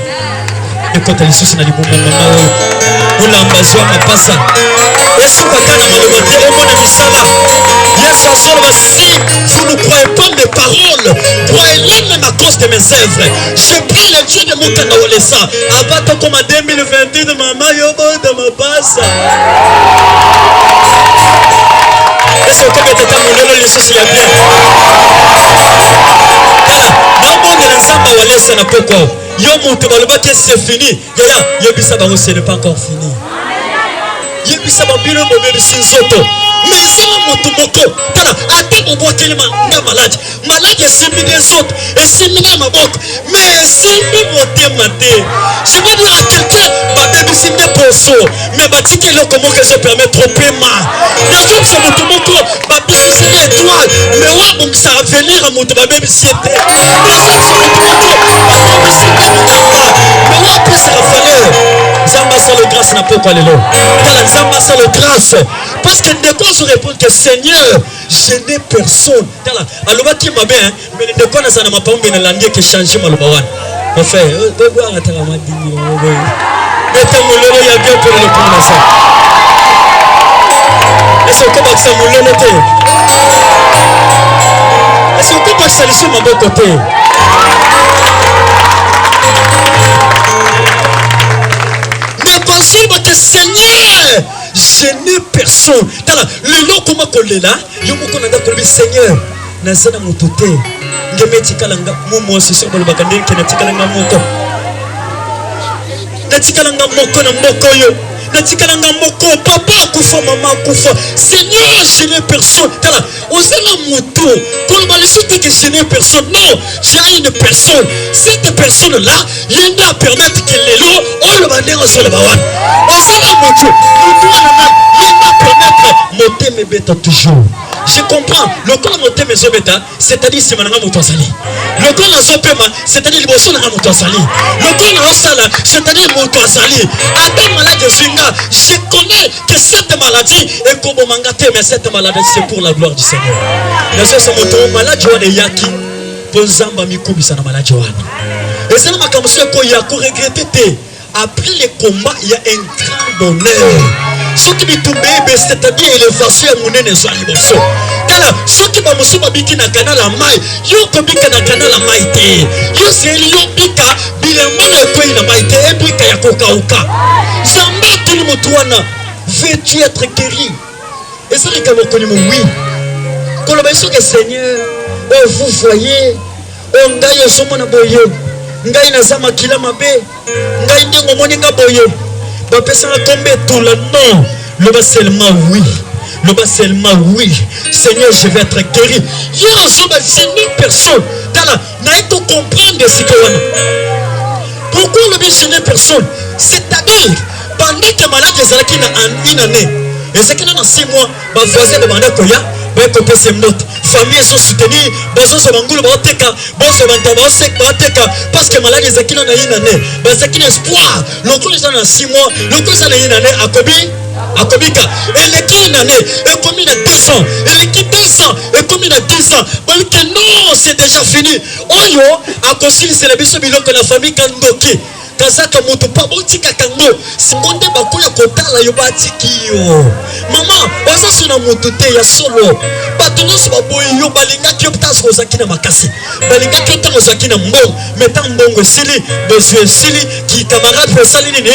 Ekota lisusi na libumu nanga oyo. Ulamba besoin ma passe. Yesu bakana malobate omona misala. Yesu asolo si vous ne croyez pas mes paroles, croyez-les même à cause de mes œuvres. Je prie le Dieu de mon canal ça. Abato comme en 2022 de maman yobo de ma passe. Est-ce que tu as mon nom Yesu ya bien? C'est fini. Ce n'est pas encore fini. Mais ça malade. Malade est des autres. Et c'est ma boque. Mais c'est je veux dire à quelqu'un, mais comment que ça permet de tromper ma. Les autres, c'est mon tour. C'est étoile. Mais ouais, ça va venir à mon tour. Même si c'était. Les autres, c'est mon tour. Mais ouais, après ça va falloir. Zamba sans le grâce n'a pas quoi les lots. Zamba sans le grâce. Parce que de quoi je réponds que Seigneur, je n'ai personne. Alors, qui m'a bien, mais de quoi ça n'a pas bien la langue qui change ma lobawan. Enfin, de quoi on a dit. Mettez mon lolo, il y a bien pour le prendre ça. Est-ce que vous avez mon lolo? Est-ce que vous avez solution à mon côté? Que Seigneur, je n'ai personne. Le nom comment qu'on est là, le mot qu'on a dit Seigneur, nazana mutote, ngemeti kalanga mumo sisi kwa bakandeli kenati kalanga moko. Nati kalanga moko na moko yo. Nati kalanga moko papa kufa mama kufa. Seigneur, je n'ai personne. Osana muto, quand on va le que je n'ai personne. Non, j'ai une personne. Cette personne-là, il doit permettre que les lots, on le va dire sur le bawan. Osana muto, il doit permettre monter mes bêtes toujours. Je comprends. Le corps monté mes bêtes, c'est-à-dire si mananga mutosali. Le corps na zopema, c'est-à-dire le bosso na mutosali. Le corps na osala, c'est-à-dire mutosali. Adam malade zinga, je connais que cette maladie est comme mangate, mais cette maladie c'est pour la gloire du Seigneur. Les autres sont moto malade joane yaki, pour zamba mikubi sana malade joane. Et ça m'a comme ça qu'on y a regretté. Après les combats, il y a un grand bonheur. Ce qui me tombe, c'est-à-dire l'élévation à mon nez sur les morceaux. Car ce qui m'a montré biki na canal la maille, yo kobika na canal la maille. Yo c'est yo bika, bilemana ko ina maille, et bika ya koka oka. Zamba tout le monde wana, veux-tu être guéri? Et ça les gars me connaissent oui. Quand le monsieur que Seigneur, oh vous voyez, oh ngayo somo na boye. Ngai na zama kila mabe ngai ndingo moninga boye ba pesa na tomber tout le non le bas seulement oui le bas seulement oui Seigneur je vais être guéri yo so ba zini personne tala na ito comprendre ce que wana. Pourquoi le bien chez personne? C'est-à-dire pendant que malade ezalaki na une année, et c'est que dans 6 mois, ba voisin de bande koya, ba côté sem note, famille sont soutenir, bazo so bangulu ba teka, boso banta ba sek ba teka parce que malade ezalaki na une année, ba zaki espoir. Lokolo ça na 6 mois, lokolo ça na une année akobika. Et l'équipe une année, et comme il a 2 ans, et l'équipe 2 ans, et comme il a 10 ans, bah que non, c'est déjà fini. Oyo, à concilier c'est la biso biloko la famille kandoki. Kazaka moto pa botika kango singonde bakoya kotala yo batiki yo mama oza sona moto te ya solo batonos baboy yo balinga ki optas kozaki na makasi balinga ki optas kozaki na mbongo meta mbongo sili besoin sili ki camarade pour sali nini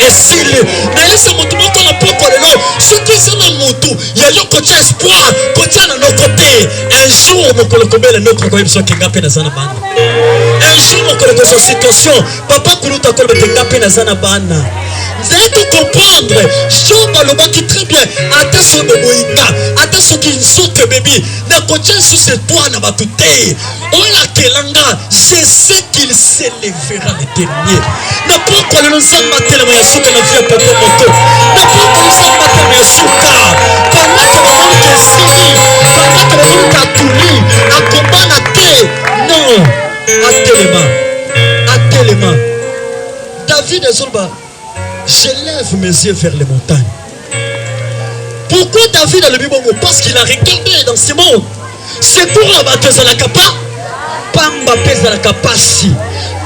esili na yesa moto moko na poko lelo soki sona moto ya yo kocha espoir kocha na no côté un jour mokolo kobela no ko biso kinga pe na sana bana un jour mokolo ko situation papa kuluta ko betenga pe na sana bana nzela to comprendre choma le banki très bien attention de boinga attention qui saute bébé na kocha sur ce toit na batute ola kelanga je sais qu'il s'élèvera le dernier na poko le nzamba tellement ya suka na via papa moto na poko le nzamba tellement ya suka kana ko ke sili kana ko ka tuli akombana te non Atelema. David et Zolba, je lève mes yeux vers les montagnes. Pourquoi David a le bon mot? Parce qu'il a regardé dans ce monde. C'est pour la batteuse à la capa. Pamba pèse à la capacité.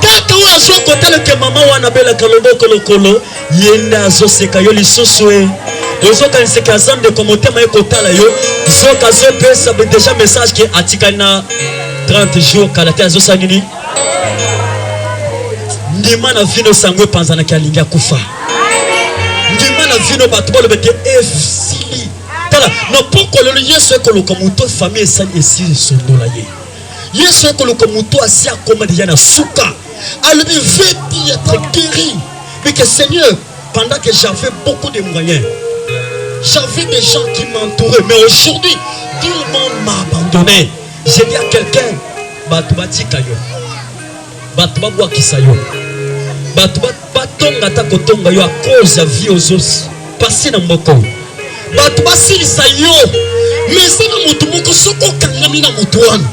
Kaka ou azo côté le que maman ou anabela kalobo kolokolo. Yenda azo sekayo lisoswe. Ozo kan sekazam de commenter ma kota la yo. Zoka zo pèse déjà message qui atikana 30 jours kalata azo sanini. Ndima na vino sangwe panza na kalinga kufa. Ndima na vino batubolo bete efsili. Tala no poko le yeso ekoloka muto famille sali esi sondola ye. Yeso ekoloka muto asia koma déjà na suka. Alors il veut être guéri. Mais que Seigneur, pendant que j'avais beaucoup de moyens, j'avais des gens qui m'entouraient, mais aujourd'hui tout le monde m'a abandonné. J'ai dit à quelqu'un, batubati kayo. Batubagwa kisayo. Batonga ta kotonga yo a cause ya vie aux os passé na moko batuba silisa yo mais ça na mutu moko soko kangami na mutu wana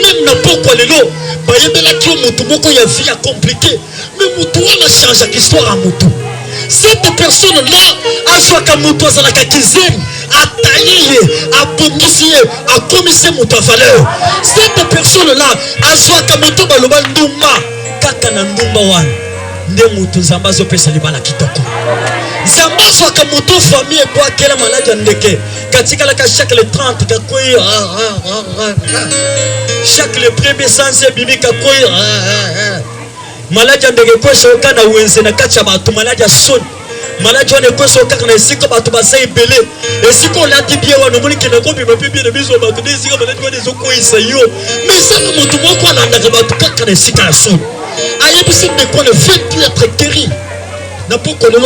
même na poko lelo bayebela ki mutu moko ya vie a compliqué mais mutu wana change l'histoire à mutu cette personne là azwaka mutu azalaka kizeni ataye abongisi ye akomise mutu a valeur cette personne là azwaka mutu baloba ndumba kaka na ndumba wana nde mutu nzamba zo pesa libala kitoko nzamba zo ka mutu famille kwa kela maladi ndeke katika la chaque le 30 ka koi chaque le premier sans bibi ka koi maladi ndeke kwa soka na wenze na kacha batu maladi son maladi wana kwa soka na siko batu basai belé et siko la tibia wana moni kena ko bi mapibi na biso batu des siko maladi wana zo koi sayo mais ça mutu moko na ndaka batu kaka na sika son ayebisi de quoi le fait d'être guéri n'a pas connu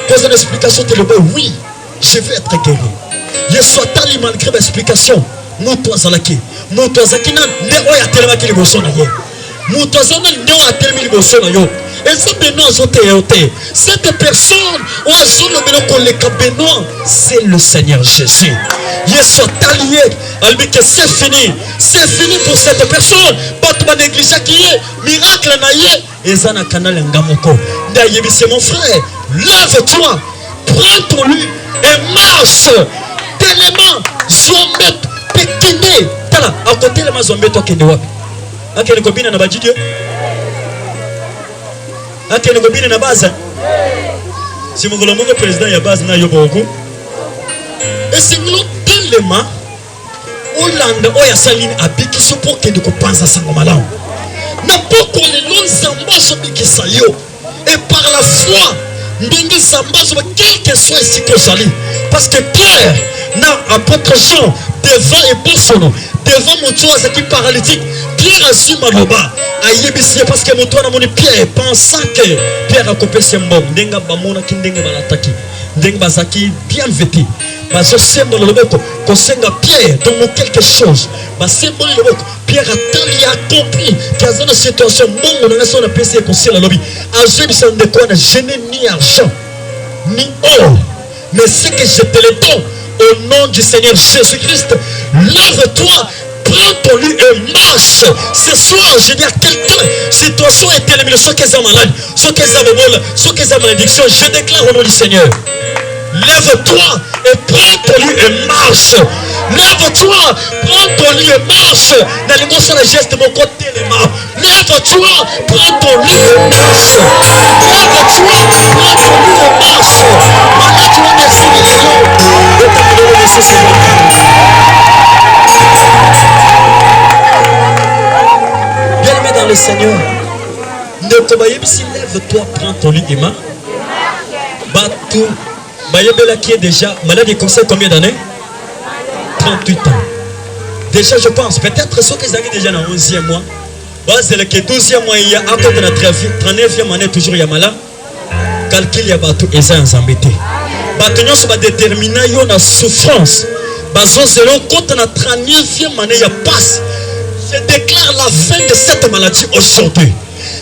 pose une explication de le oui je vais être guéri je sois tali malgré l'explication nous toi zalaki nous toi zakina ne oya telema ki liboso na ye nous toi zana ne oya telema liboso na yo et ça benoît zote cette personne ou azolo beno le benoît c'est le Seigneur Jésus je sois tali albi que c'est fini pour cette personne pas tu vas négliger qui est miracle na ye ezana kanal ngamoko ndayebi c'est mon frère lève-toi prends ton lit et marche tellement zombet pekine tala à côté le zombet toi kende wapi akene kobina na bajidio akene kobina na base si mongolo moko président ya base na yo boko et c'est nous tellement Hollande oya saline abiki sopo kende ko panza sango malamu na poko le long zamba so biki sayo et par la foi ndenge zamba so quel que soit ici que j'allais parce que Pierre na apôtre Jean devant et personne devant mon tour qui paralytique Pierre a su maloba ayebisi parce que mon tour na moni Pierre pensant que Pierre a coupé ses mots ndenga bamona ki ndenge balataki ndenge bazaki bien vêtu bazo sembo le loboko Kosenga Pierre, donne-nous quelque chose. Pierre a compris qu'il y a une situation où on a pensé qu'on s'est la lobby. Je n'ai ni argent, ni or, mais ce que je te le donne au nom du Seigneur Jésus-Christ, lève-toi, prends ton lit et marche. Ce soir, je dis à quelqu'un, situation est éliminée, ceux qui sont malades, ceux qui sont malédiction, je déclare au nom du Seigneur. Lève-toi et prends ton lit et marche. Lève-toi, prends ton lit et marche. Dans les mots sur le geste de mon côté, les mains. Lève-toi, prends ton lit et marche. Lève-toi, prends ton lit et marche. Voilà, tu vas merci les bien-aimé dans le Seigneur. Ne te si lève-toi, prends ton lit et marche. Batou. Bayebela qui est déjà malade et conseil combien d'années? 38 ans. Déjà je pense, peut-être ceux qui sont déjà dans le 11e mois. C'est le 12e mois, il y a encore dans la 39e année, toujours il y a malade. Calcul, il y a bateau et ça en embêté. Bateau, nous sommes déterminés, il y a une souffrance. Bateau, c'est là, quand dans la 39e année, il y a passe. Je déclare la fin de cette maladie aujourd'hui.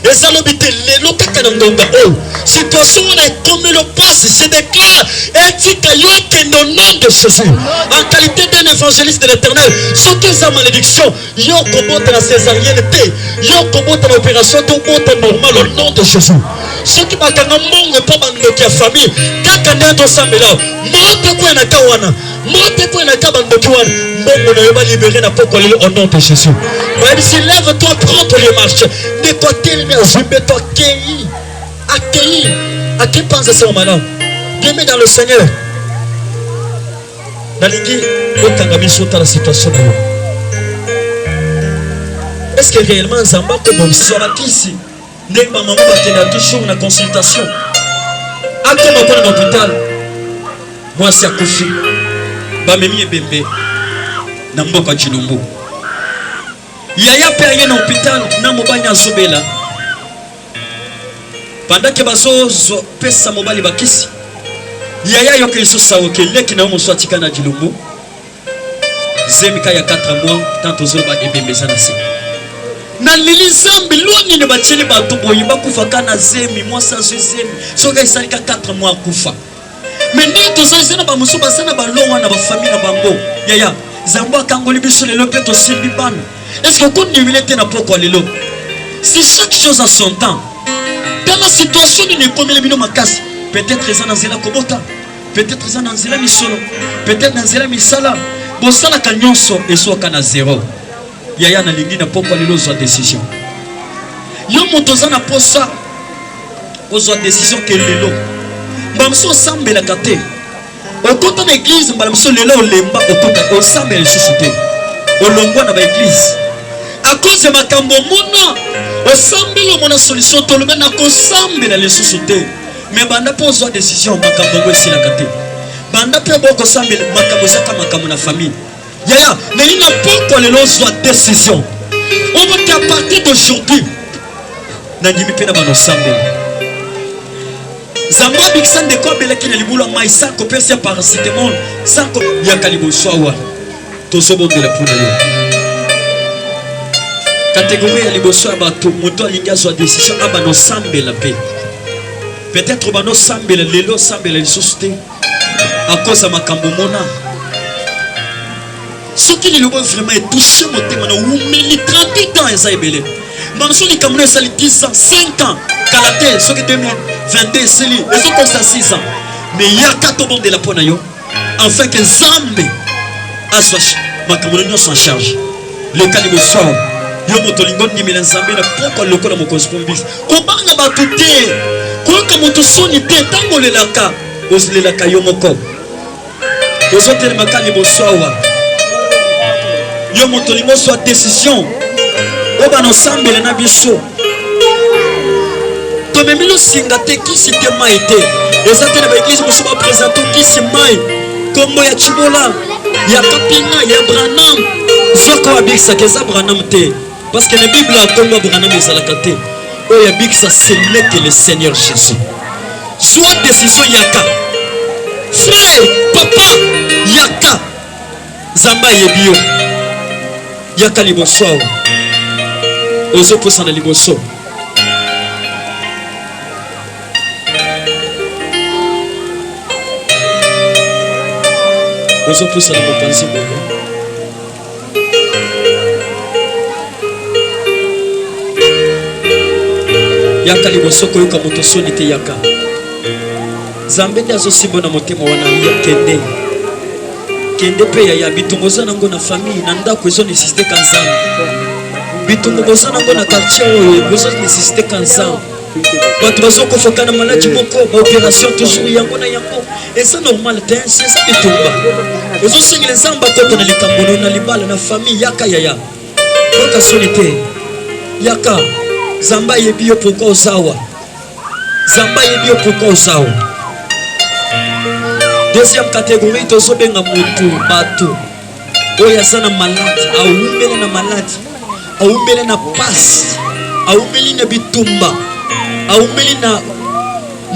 Et ça l'obité les lots situation on est comme le passe, je déclare et dit que dans le nom de Jésus en qualité d'un évangéliste de l'éternel ce qui est sa malédiction yo combattre la césarienne yo combattre l'opération tout monde normal au nom de Jésus ce qui m'a gagné mon pas bandoki à famille kaka ndio sambela mote kwa na kawana mote kwa na kabando kiwana Bongo ne va libérer na poko au nom de Jésus. Mais si lève-toi, prends ton marche. De toi tellement toi accueilli. À qui pense ce moment-là? Bien dans le Seigneur. Nalingi, okangami sota la situation. Est-ce que réellement Zamba comme on soit ici? Ne pas maman va toujours une consultation. À quoi on va à l'hôpital? Moi c'est à Kofi. Bamemi et Bembe. Namboka Chilumbu. Yaya période dans l'hôpital, na mobali azobela. Pendant que bazo pesa mobali bakisi. Yaya yoke so sawoke leki na mo swatika na Chilumbu. Zemika ya 4 mois tant ozo ba ebembe sana se. Na lili zambi loni ne bacheli bato boyimba kufa kana zemi moi sans zemi. Soka isalika 4 mois kufa. Mais nous tous ces na ba muso basana ba longa na ba famille na bango. Yaya Zamba kangoli biso lelo pe to simbi ban. Est-ce que vous n'avez pas pourquoi lelo? C'est chaque chose à son temps. Dans la situation de l'économie les binômes casse. Peut-être ils en zela kobota. Peut-être ils en zela misolo. Peut-être dans zela misala. Bon ça la kanyonso et soit kana zéro. Yaya na lingi na pourquoi lelo soit décision. Yo motoza na posa. Ozo décision que lelo. Bamso sambe la kate. Au côté de l'église, madame Solelo Lemba au côté au sambe le suscité. Au longwa na ba église. À cause de ma cambo mona, au sambe le mona solution tout le monde na ko sambe la le suscité. Mais banda pose une décision makambo ngwe la kate. Banda pe boko sambe makambo saka makambo na famille. Yaya, mais il n'a pas quoi le soit décision. On va qu'à partir d'aujourd'hui. Na ndimi pe na ba no sambe. Zamba biksan de quoi bela kina libula mai sako pesa paracetamol sako ya kalibo swawa to sobo de la poudre. Catégorie ya liboso ya bato moto alinga zo décision aba no sambe la paix. Peut-être ba no sambe la lelo sambe la société à cause de makambo mona. Ce qui le voit vraiment est touché mon thème na umeli 38 ans eza ebele. Mamso ni kamune sali 10 ans 5 ans Kalate, ce qui 2022, c'est lui. Ils ont comme ça 6 ans. Mais il y a 4 ans de la ponayo. Afin que Zambé, Aswash, Makamono s'en charge. Le calibre soir. Yomotolingon ni Milan Zambé, pourquoi le col à mon correspondance? Comment on va tout dire? Comment on te sonne, tango le laka, os le laka yomoko. Os autres ma calibre soir. Yomotolingon soit décision. Oba no Zambé, le nabiso. Mais le singate qui s'est maïté. Et ça t'es avec l'église, je me présente qui s'est maï. Comme il y a Chibola, il y a Kapina, il y a Branham. Je crois que ça c'est Branham té. Parce que la Bible a comme Branham est à la caté. Oh, il y a Big ça c'est que le Seigneur Jésus. Soit décision Yaka. Frère, papa, Yaka. Zamba yebio yaka liboso ozo posa na liboso ozo posa na mopanzi bongo yaka liboso koyoka moto soni te yaka Zambe nde azosimba na motema wana ya kende kende pe ya bitungo za nango na famille na ndako ezo nécessité kanzambe bitungo boza nango na quartier oyo boza nécessité kanzambe bato bazokofoka na maladi moko baopération toujours yango na yango eza normal te eza bitumba ozosengela nzambe akota na likambo na libala na famille yaka yaya yoka soni te yaka Zamba yebi yo pourquoi ozawa Zamba yebi yo pourquoi ozawa. Deuxième catégorie, tozo benga moto bato oya sana malade, aumele na malade, aumele na passe, aumele na bitumba, aumele na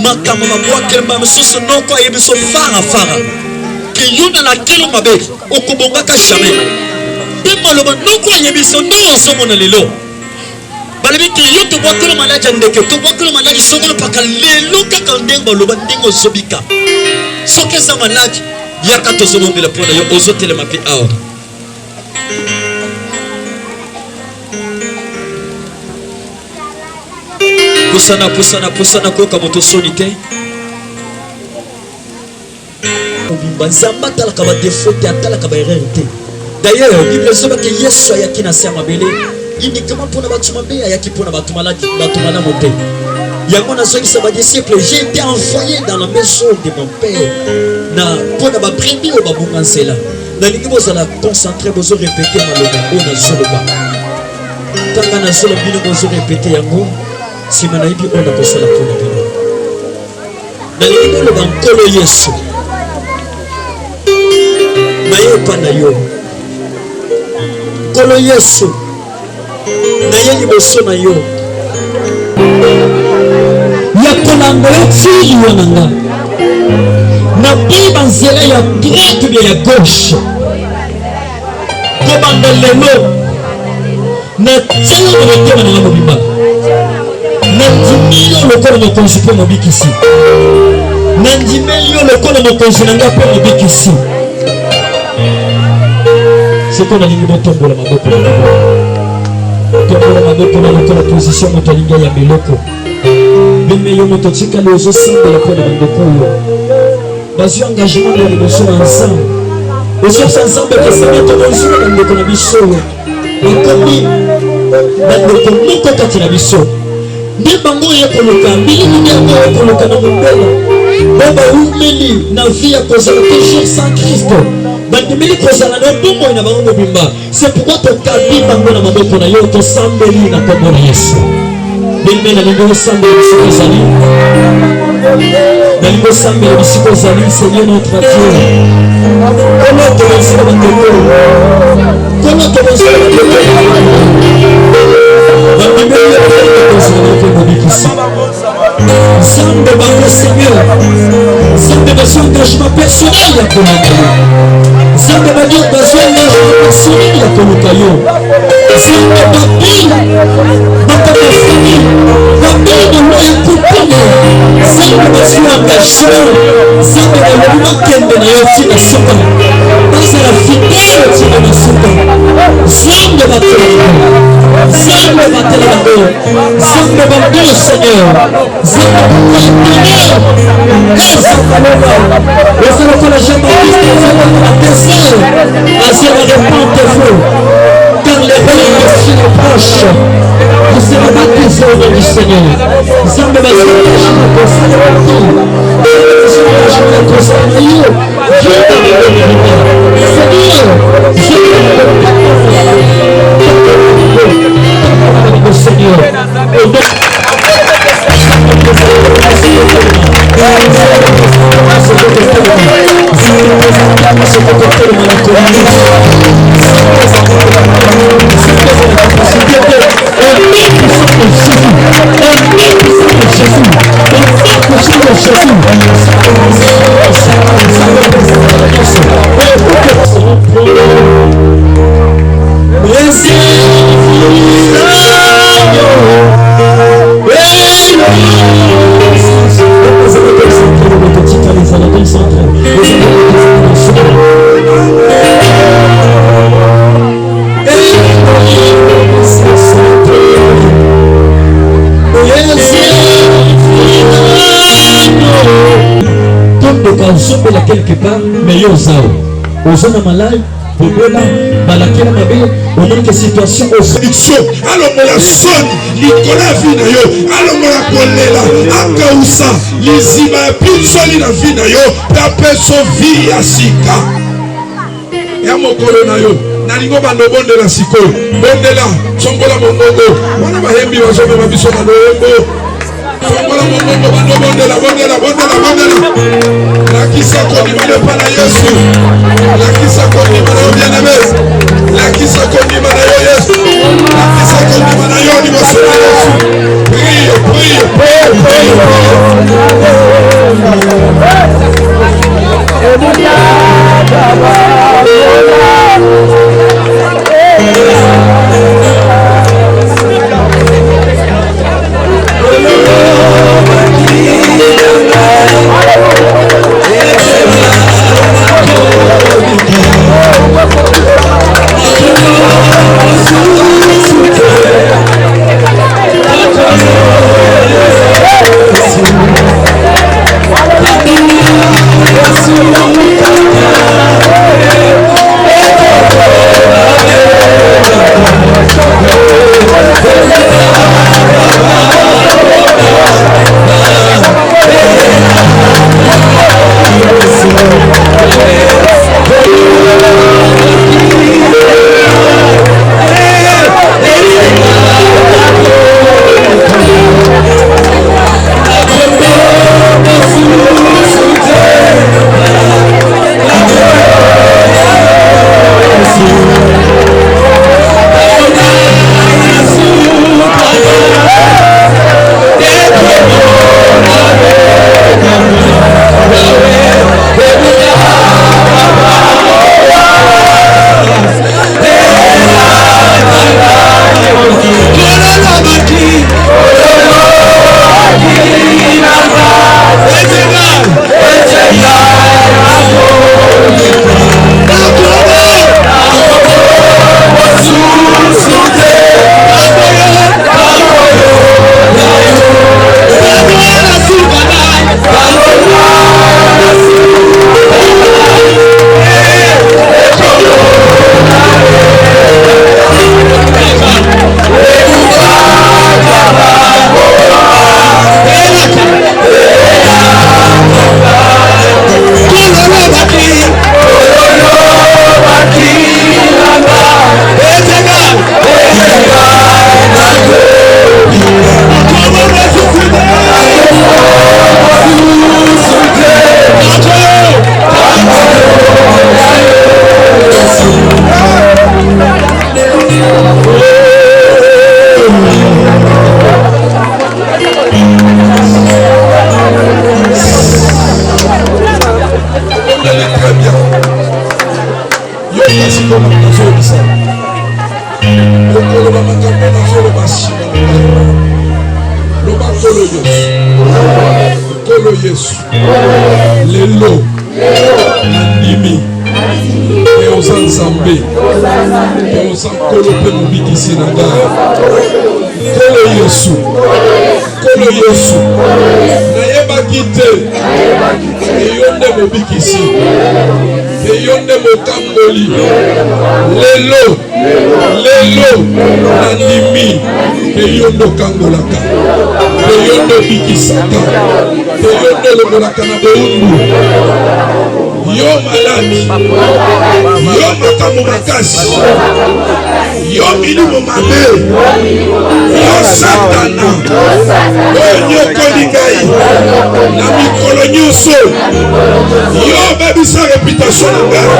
makama mabwake mba msusu noko yebiso fara ki yuna na kilo mabe okubongaka jamais demaloba noko yebiso ndo osomona lelo balebi ki yoto bwakolo malade ndeke to bwakolo malade songolo paka lelo kaka ndengo baloba ndengo zobika soki eza maladi yaka tozobongela mpona yo ozotelema mpe awa pusana koyoka moto soni te obimba nzambe atalaka badefo te atalaka baerreur te d'ailleurs bible ezobaki yesu ayaki na se ya mabele uniquement mpona bato mabe ayaki mpona bato malamu te. Yango nazongisa ba disciples, j'ai été envoyé dans la maison de mon père. Na pona ba primi o ba bungansela. Na lingi bozala concentré bozo répéter maloba ona zoloba. Tanga na zolo bino bozo répéter yango. Simana ibi ona kosala pona bino. Na lingi boloba nkolo Yesu. Na yo pa na yo. Nkolo Yesu. Na ye liboso na yo. Yakolanga yotili wananga na biba nzela ya droite bien ya gauche kobanda lelo na telo na motema na mobimba na ndimi yo lokola mokonzi mpe mobikisi na ndimeli yo lokola mokonzi na nga mpe mobikisi siko nalingi botombola maboko na tombola maboko na lokola position moto alingi ya biloko bime yo moto tikali ozosambela mpo na bandeko oyo bazwi engagement na liboso na nzambe ozosa nzambe kesana tokozwa bandeko na biso bakomi bandeko moko kati na biso nde bango ekoluka bilili nde yango ekoluka na mobela bo baumeli na vie ya kozala toujours sans Christ bandimeli kozala na bomoi na bango mobimba c'est pourquoi tokabi bango na maboko na yo tosambeli na kombo na Yesu Bimena lingo sambe bisiko zali. Na lingo sambe bisiko zali, Seigneur notre Dieu. Comment te lancer dans tes mots? Comment te lancer dans tes mots? Dans le milieu de tes ici. Sambe bango Seigneur. Sambe baso engagement personnel ya kolakayo. Sambe badio baso engagement personnel ya kolakayo. Sambe babila. Bakata famille. Babila de l'eau et coupone. Sambe baso engagement. Sambe babila kende na yoti na soka. Basa la fidèle yoti na soka. Sambe batela. Sambe batela bango. Sambe bango Seigneur. Sambe que la Jean-Baptiste assez la répand tes feux, car les veilles de Dieu est proche. Vous serez baptisés au nom du Seigneur. Zambe basengage na kosala partout. Basengage na kosala yo. Dieu t'a révélé. Seigneur, Seigneur, au nom Jésus. Yozao. Ozona malade. Bobola, balakela mabe, on a une situation au addiction. Alongola son, Nicolas Vinayo, alongola kolela, akausa, lizima pinsoli na Vinayo, pepeso vi ya sika. Ya mokolo na yo, nalingo bando bondela sikoyo, bondela, songola mongongo, wana bahembi wasobe mabiso na loembo. Songola mongongo bando bondela. Lakisa kondima ne pana Yesu. Lakisa kondima na yo bien-aimé. Lakisa kondima na yo Yesu. Lakisa kondima na yo liboso na Yesu. Prie. Yesu lelo nandimi eoza nzambe eoza nkolo mpe mobikisi na ngai nkolo Yesu nayebaki te eyo nde mobikisi eyo nde mokamboli lelo nandimi eyo nde okangolaka eyo nde obikisaka eyo nde olongolaka na bowumbu yo maladi yo makambo makasi yo milimo mabe yo satana oyo nyokoli ngai na mikolo nyonso yo obebisa reputation na ngai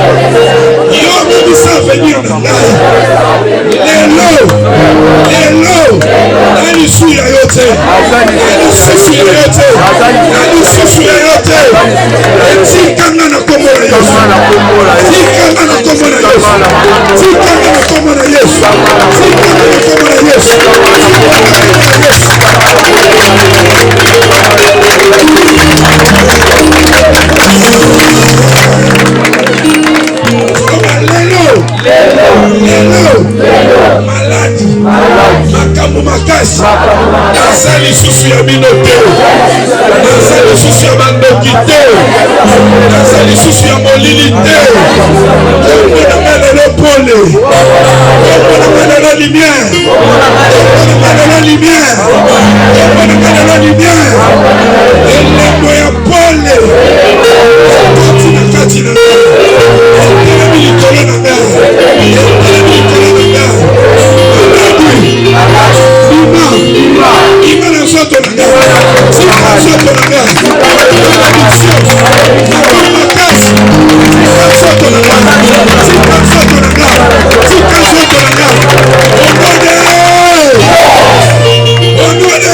yo obebisa avenir na ngai lelo na lisusu ya yo te etikanga na kombo na Yesu tikanga na kombo na Yesu tikanga na kombo na Yesu tikanga na kombo na Yesu lelo maladi makambo makasi makasi naza lisusu ya bino te naza lisusu ya bandoki te naza lisusu ya molili te kombo na ngai lelo pole kombo na ngai lelo lumière kombo na ngai lelo lumière kombo na ngai lelo lumière elembo ya pole kati na kati na ngai etelemi likolo na ngai etelemi likolo na ngai ima na nzoto na ngai sika nzoto na ngai bénédiction nakoma makasi sika nzoto na ngai sika nzoto na ngai sika nzoto na ngai onode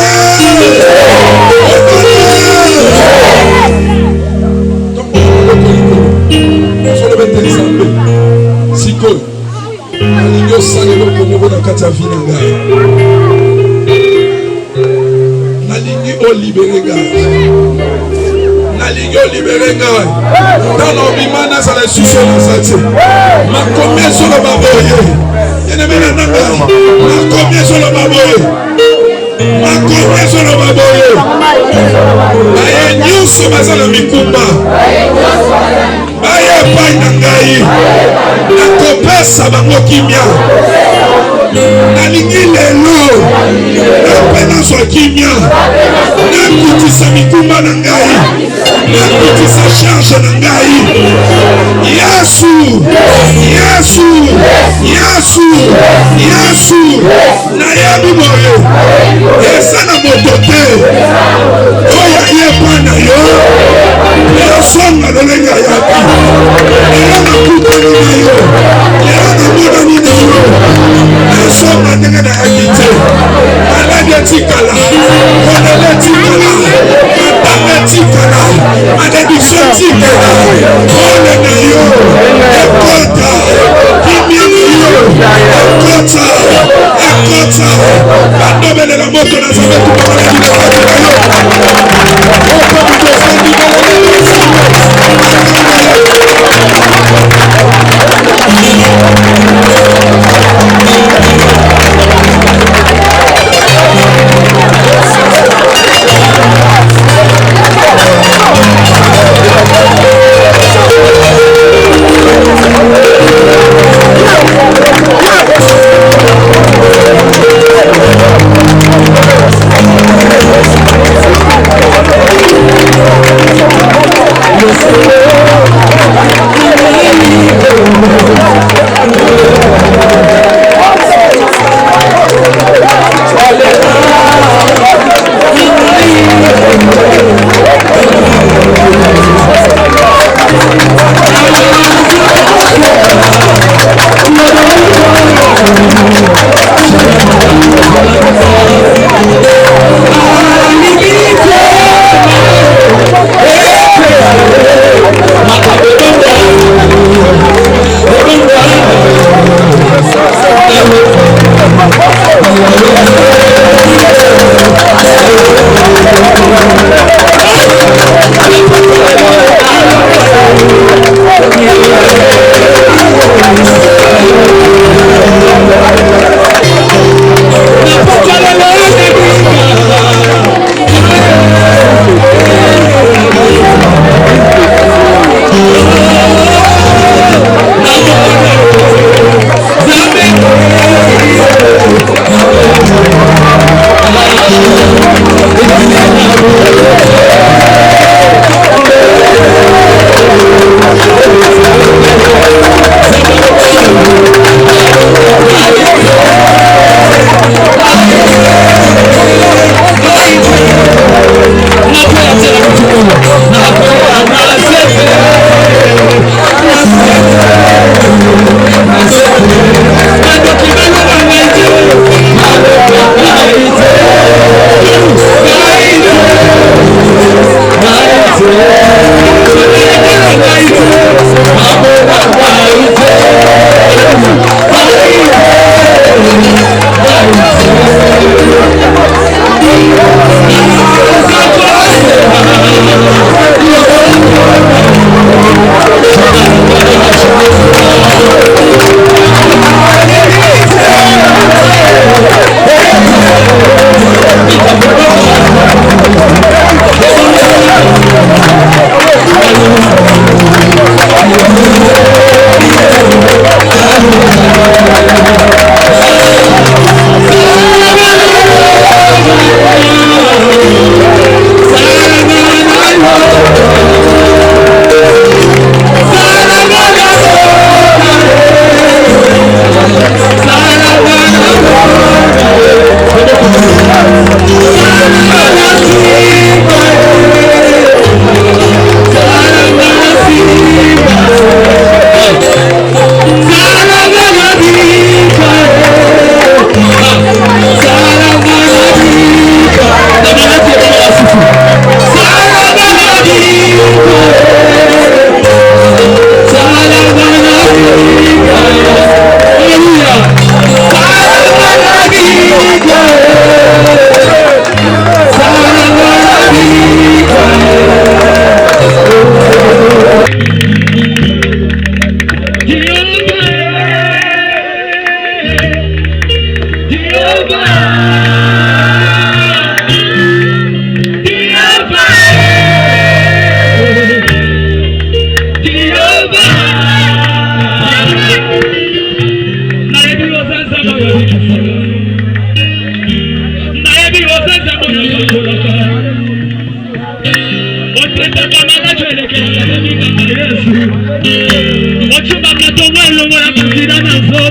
solobete nzambe sikoyo nalingi osala eloko moko na kati ya vi na ngai nalingi olibere ngai nalingi olibere ngai ntana obima nazala lisusu naza te makomi ezoloba boye enemena na ngai makomi ezoloba boye makomi ezoloba boye baye nyonso baza na mikumba baye epai na ngai nakopesa bango kimia nalingi lelo nape nazwa kimia nakutisa mikumba na ngai nakutisa charge na ngai yesu yesu yesu yesu nayebi boye eza na moto te oyo ayepa na yo yosonga lolenge ayabi lelo nakutani na yo lelo namonani na yo nasonga ndenge nayaki te maladi etikala kolele etikala matanga etikala malédiction etikala pole na yo ekota kimia na yo ekota ekota bandobelela moto na nzambe tubamaladi na kati na yo okomikosandibelele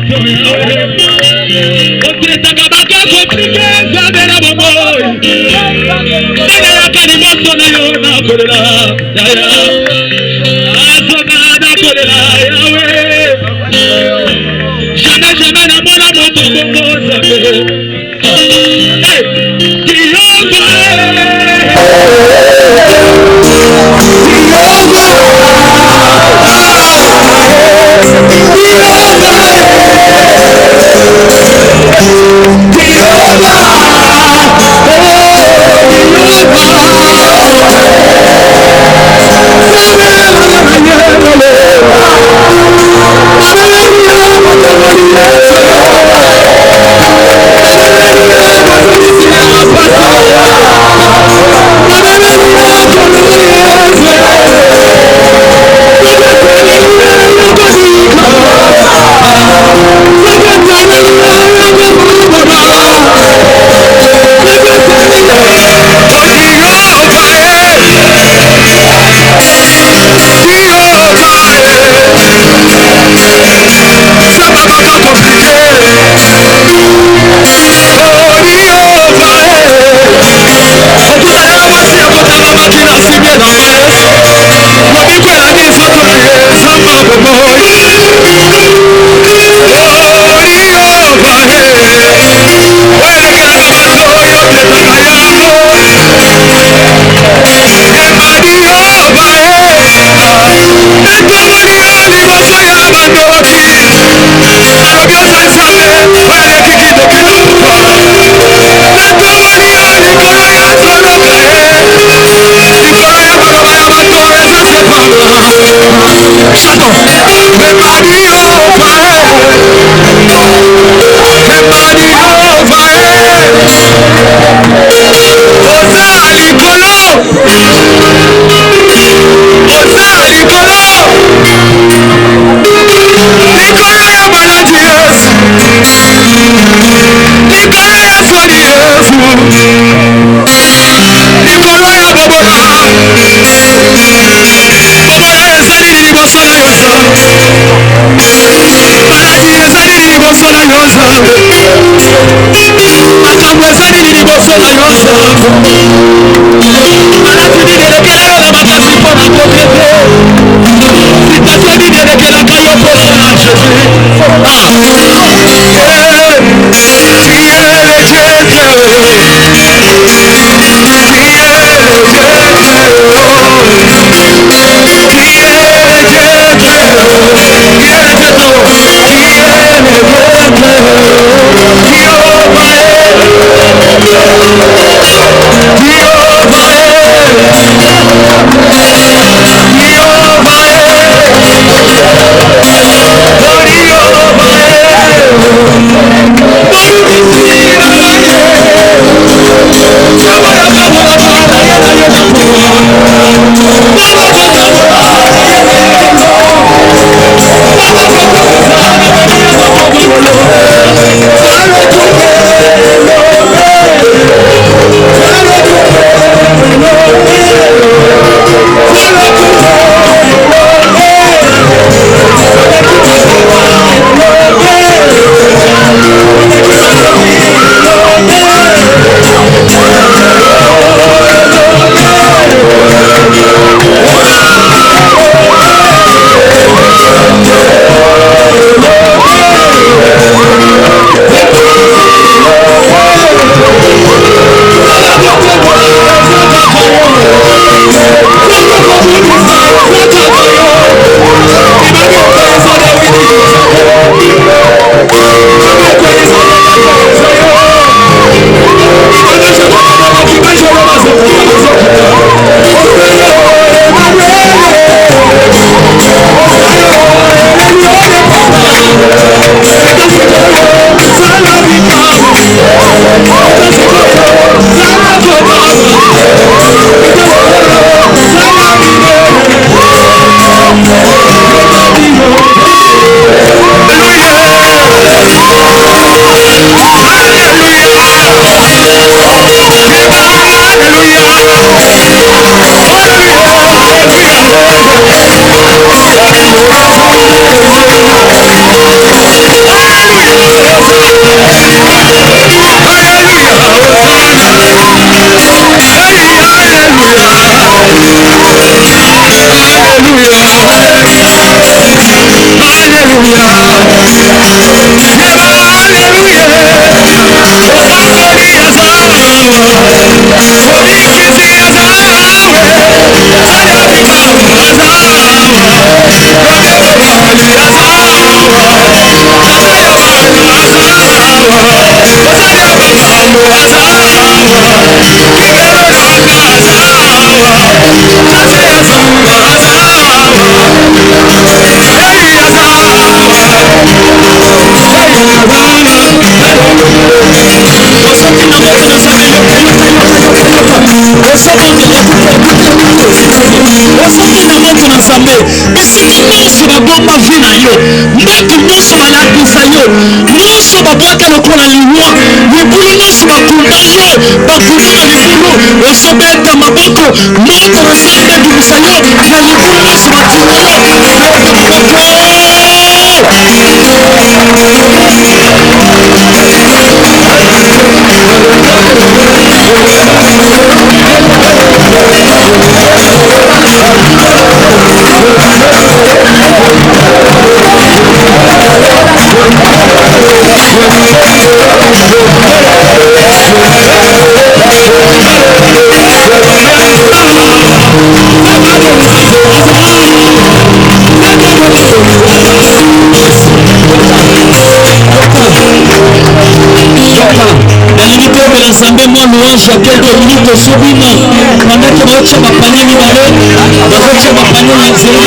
Yeah. bisika nyonso babomba vi na yo, ndako nyonso balakisa yo, nyonso babwaka lokola liwa, libulu nyonso bakunda yo, bakunda na libulu, ozobeta maboko, moto nasala babimisa yo, na libulu nyonso batina yo, Nzambe mwa louange quelques minutes sobina mandaki baotia bapanie mibale bazotia bapanie na nzela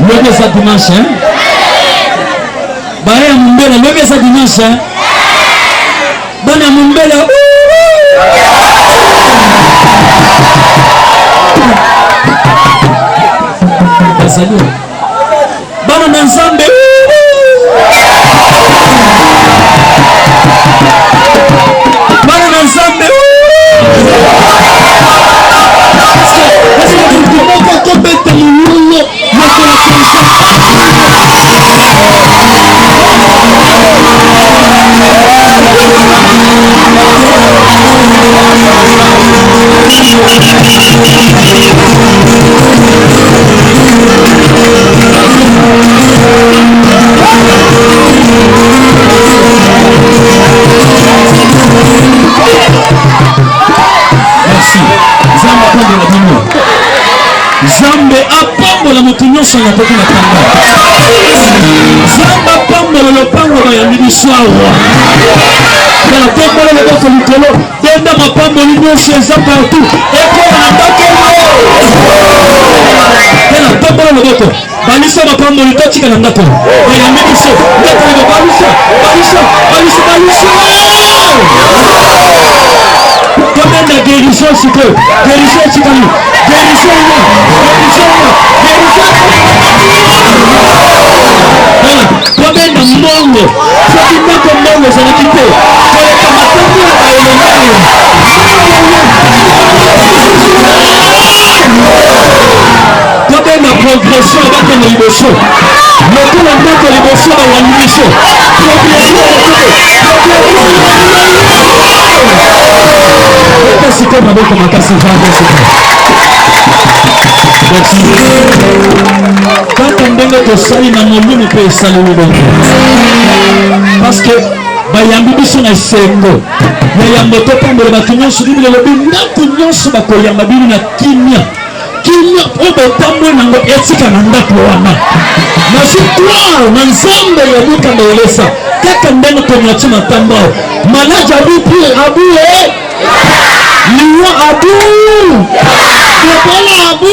Lobe ça dimanche, hein? Baya Mumbela, lobe ça dimanche, hein? Bana Mumbela, Salut. Bana Nanzambe, Bana Nanzambe, Zambe apambola moto nyonso na poko na kanga. Zambe apambola lopango ba yambi biso awa. Kala tombola loboko likolo, denda mapamboli nyonso eza partout. Ekola na ndako yo. Kala tombola loboko, balisa mapamboli totika na ndako. Ba yambi biso, ndako yo balisa. Combien de guérison c'est que guérison c'est comme guérison combien de monde c'est qui pas comme monde ça n'a quitté combien de progression va comme l'émotion mais tout le monde que l'émotion va y l'émotion progression kaka ndenge tosali na molimo mpe esaleli bongo parce que bayambi biso na esengo ya yambo topambola bato nyonso bibili elobi ndako nyonso bakoyamba bino na kimia oyo botambola nango etika na ndako wana nasi gloire na nzambe ya bokamba elesa kaka ndenge tomiati matambo ao manaja abupie abuye liwa abu Kopola abu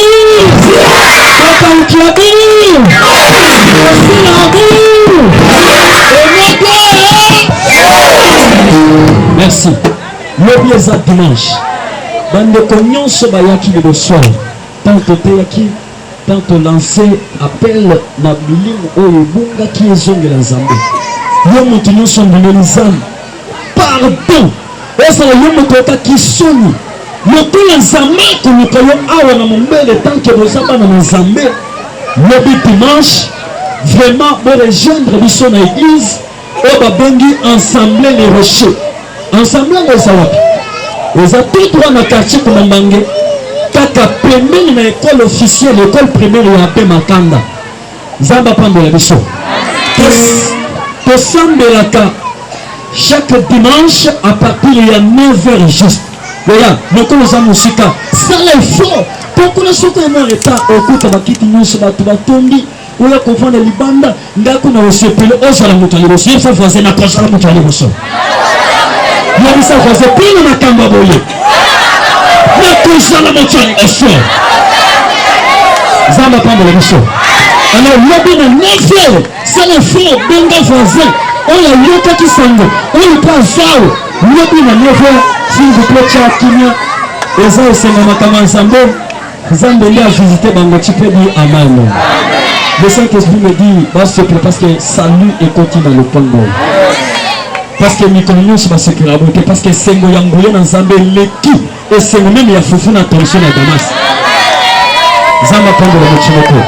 Kakauki abu Kosila abu merci lobi eza dimanche bandeko nyonso bayaki le soir tant toteyaki tant tolance appel na bilimu oyo ebungaki ezongela nzambe yo moto nyonso ndimeli nzambe pardon ezala yo moto okaki soni lokola nzambe koluka yo awa na mombele tanke boza bana na nzambe lobi dimanche vraiment borejoindre biso na église oyo babengi ensemble les rochers ensemble yango eza wapi eza tout droit na quartier komambange kaka pembeni na école officielle école primaire ya ape makanda nzambe apambola biso tosambelaka chaque dimanche à partir ya 9h juste oya lokolo oza mosika sala effort pokona soki ena retard okuta bakiti nyonso bato batondi oya kovanda libanda ndako na osepele ozala moto ya liboso yebisa voisin na kozala moto ya liboso yebisa voisin mpona makambo ya boye na kozala moto ya liboso nzambe apambola biso alors lobi na 9h sala effort benga voisin oyo ayokaki sango oyo mpo azao lobi na 9h s'il vous plaît tia kimia eza esengamaka nzambe nzambe nde avisite bango ti mpe di amen le Saint-Esprit me dit basepele parce que salut ekoti na lopango parce que mikolo nyonso basekela boye te parce que esengo ya nguya na nzambe eleki esengo meme ya fufu na tension na damas nzambe apambola motimoko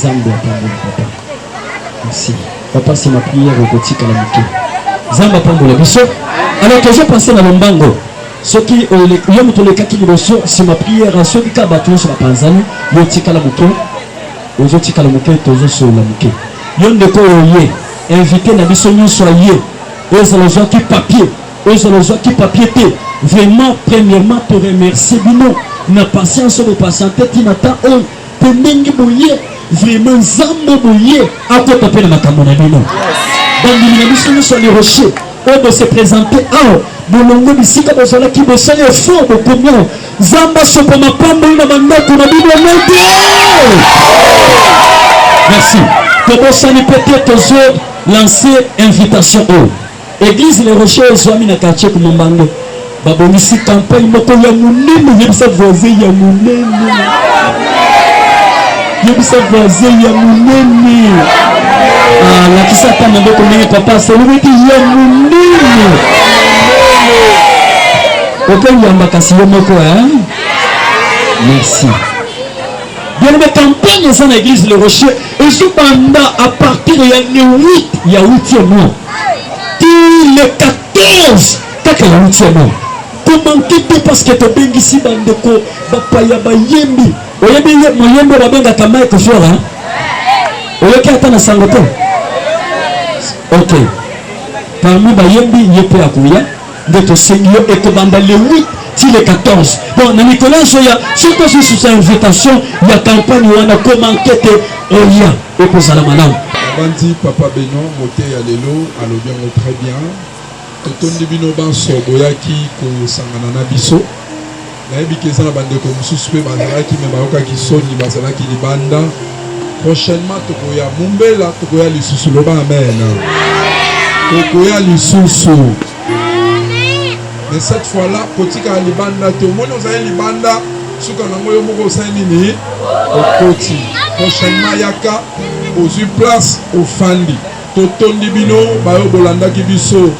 Zambe apambola papa merci papa c'est ma prière robotique à la moquée Zambe apambola biso alors que je pensais na lombango soki yo moto lekaki liboso c'est ma prière soki ka bato nyonso bapanzani yo tikala moto ozotikala moke tozosola moke yo ndeko oye invité na biso nyonso aye ezala ozwaki papier te vraiment premièrement te remercier bino na patience oyo bopatiente ntina ta oyo te ndenge boye vraiment nzambe boye akota mpe na makambo na bino bandimi na biso nyonso ali rocher on doit se présenter à Bolongo bisika bozala ki bosali effort de combien Zamba sopoma pambo na mandako na Bible. Merci. Comment ça ne peut-être lancer invitation au Église les Rochers Zwami na quartier comme Mbando. Babonisi campagne moko ya munene yebisa voisin ya munene. Yebisa voisin ya munene. Ah la kisa kama ndoko nini papa c'est lui qui ya munene. OK yamba kasi yomoko hein. Merci. Bien la campagne dans l'église Le Rocher et ce banda à partir de le 8 il y a 8e mois. Puis le 14 kaka ya 8e mois. Comment tout parce que tu bengi si bandeko papa ya bayembi. Oyembi moyembo ba benga kama ko fora hein. Oyoki ata na sangoto. OK. Parmi bayembi yepe akuya de to seigneur et to banda le 8 si le 14. Bon, na Nicolas Soya, surtout sous sa invitation, il y a campagne où on a commenté Oya et pour Salamanam. Bandi Papa Beno, moté à l'élo, à l'obien très bien. Toton de Bino Banso, Boyaki, Ko Sanganana Biso. La Ebikeza Bande comme suspect, Bazalaki, Maoka qui sonne, Bazalaki, Banda. Prochainement, Tokoya Mumbela, Tokoya Lissusu, Loba Amen. Tokoya Lissusu. Mais cette fois-là, Kotika Libanda, tout le monde nous a Libanda, ce qu'on a moyen de Saint-Nini, au Koti. Prochainement, Yaka, aux place au Fandi. Toton di Bino, Bayo Bolanda Kibiso,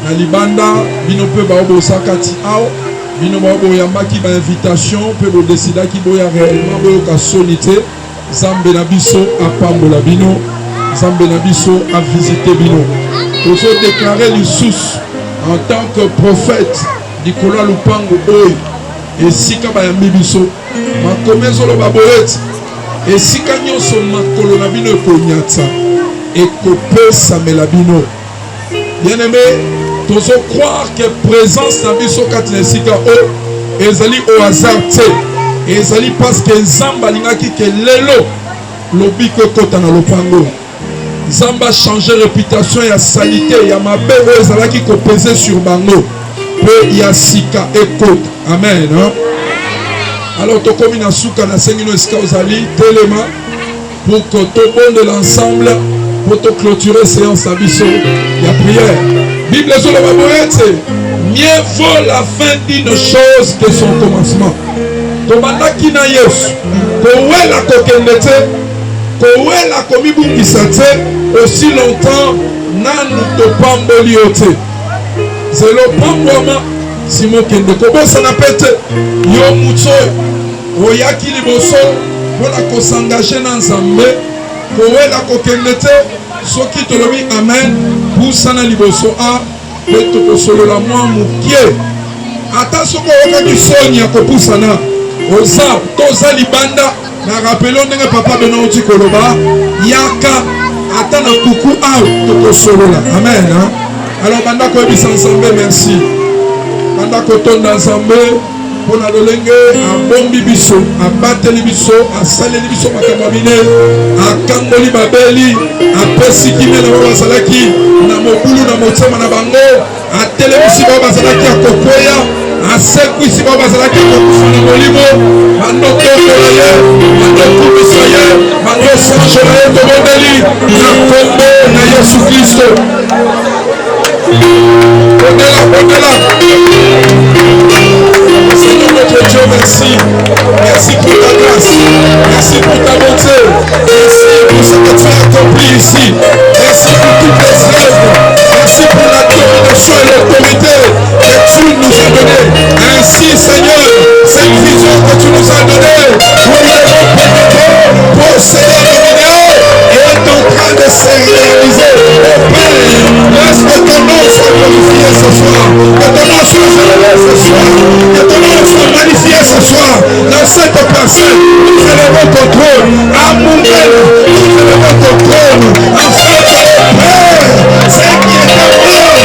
na Libanda, Bino peut Bayo Sakati Ao, Bino Bayo Yamba qui va invitation, peut décider qui boya réellement, Bayo Kasonité, Zambe Nabiso, à Pambola Bino, Zambe Nabiso, à visiter Bino. Il faut déclarer le sous. En tant que prophète, Nicolas Lupango Boy, et Sika Bayambibiso, ma commezo le baboret, et Sika Nyoso Makolo Nabino Konyatsa, et Kopé Samelabino. Bien aimé, tu dois croire que présence Nabiso Katinesika O, et Zali au hasard, et Zali parce que Zamba Lingaki que Lelo, Lobi Kotana Lupango. Zamba changer réputation et salité il y a ma belle ezala qui pesé sur bango pe il y a sika et côte amen hein? Alors to comme na suka na sengino eska ozali telema pour que tout bon de l'ensemble pour te clôturer séance à biso il y a prière Bible sur le baboete mieux vaut la fin d'une chose que son commencement to bandaki na Yesu ko wela ko kendete Kowela komibu kisate aussi longtemps nanu to pamboli ote zelo pambwama simo kende kobosa na pete yo mutso oyaki liboso pona ko s'engager na Nzambe kowela ko kendete soki tolobi amen pusana liboso a peto ko solo la mwa mukie ata soko okaki soni ya kopusana oza toza libanda na rappelons ndenge papa Beno oti koloba yaka ata na kuku aw toko solola amen hein? Alors banda ko ebisa Nzambe merci banda ko tonda Nzambe pona lolenge abombi biso abateli biso asaleli biso makambo bine akangoli babeli apesi kimela bazalaki na mobulu na motema na bango atelemisi bazalaki akokweya asekwisi bazalaki akokufa na molimo bandokotola ye bandokumisa ye bandosanjola ye tobondeli na kombo na Yesu Kristo bondela Seigneur notre Dieu, merci. Merci pour ta grâce. Merci pour ta bonté. Merci pour ce que tu as accompli ici. Merci pour toutes les œuvres. Merci pour la domination et l'autorité que tu nous as donnée. Ainsi, Seigneur, cette vision que tu nous as donnée, nous devons pénétrer, posséder, dominer, est en train de se réaliser. Oh Père, laisse que ton nom soit glorifié ce soir. Que ton nom soit célébré ce soir. Que ton nom soit magnifié ce soir. Dans cette personne, nous élevons ton trône. À Moumel, nous élevons ton trône. Afin que Père, ceux qui étaient morts,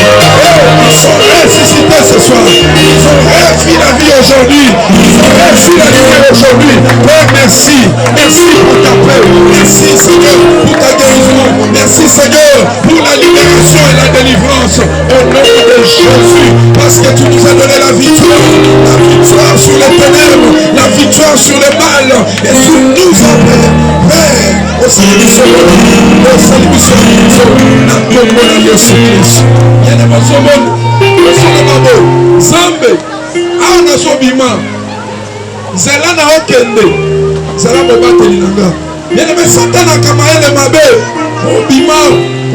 ils sont ressuscités ce soir. Ils ont réussi la vie aujourd'hui. Ils ont réussi la lumière aujourd'hui. Père, merci. Merci pour ta paix. Merci Seigneur pour ta guérison. Merci Seigneur pour la libération et la délivrance. grâce au nom de Jésus, parce que tu nous as donné la victoire sur les ténèbres, la victoire sur le mal et sur nous hommes. Père, au service na kombo na Yesu Kristo. Yene masomo, masomo Zambe, ana sobima. Zela na okende. Zela bobateli nanga. Yene me satana kama ele mabe. Obima,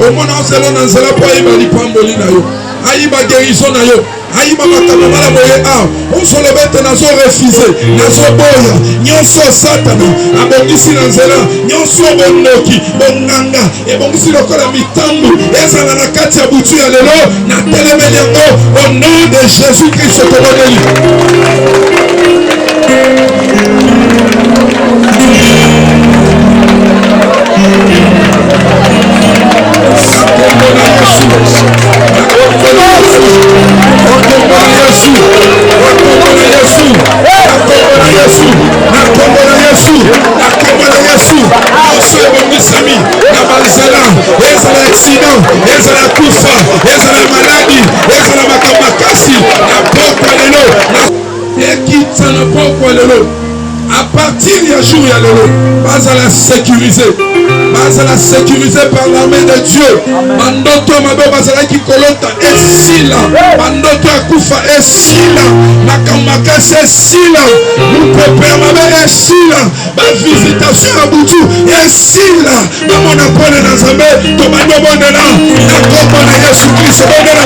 omona zela na zela po iba lipamboli na yo. Ayiba guérison na yo. Ayiba makamba mala boye a. On se levete na zo refuser, na zo boya. Nyonso satana abongisi na nzela, nyonso bonoki, bonganga, ebongisi lokola mitambu. Ezala na kati ya butu ya lelo na telemeli yango au nom de Jésus Christ toboneli. À partir du jour, il y a le sécurisé par l'armée de Dieu. Mandoto mabe bazala ki kolota esila. Mandoto akufa esila. Makamaka esila. Mupepe mabe esila. Ba visitation à Butu esila. Ba mona pole na Zambe to bando bonela. Na kombo na Yesu Kristo bonela.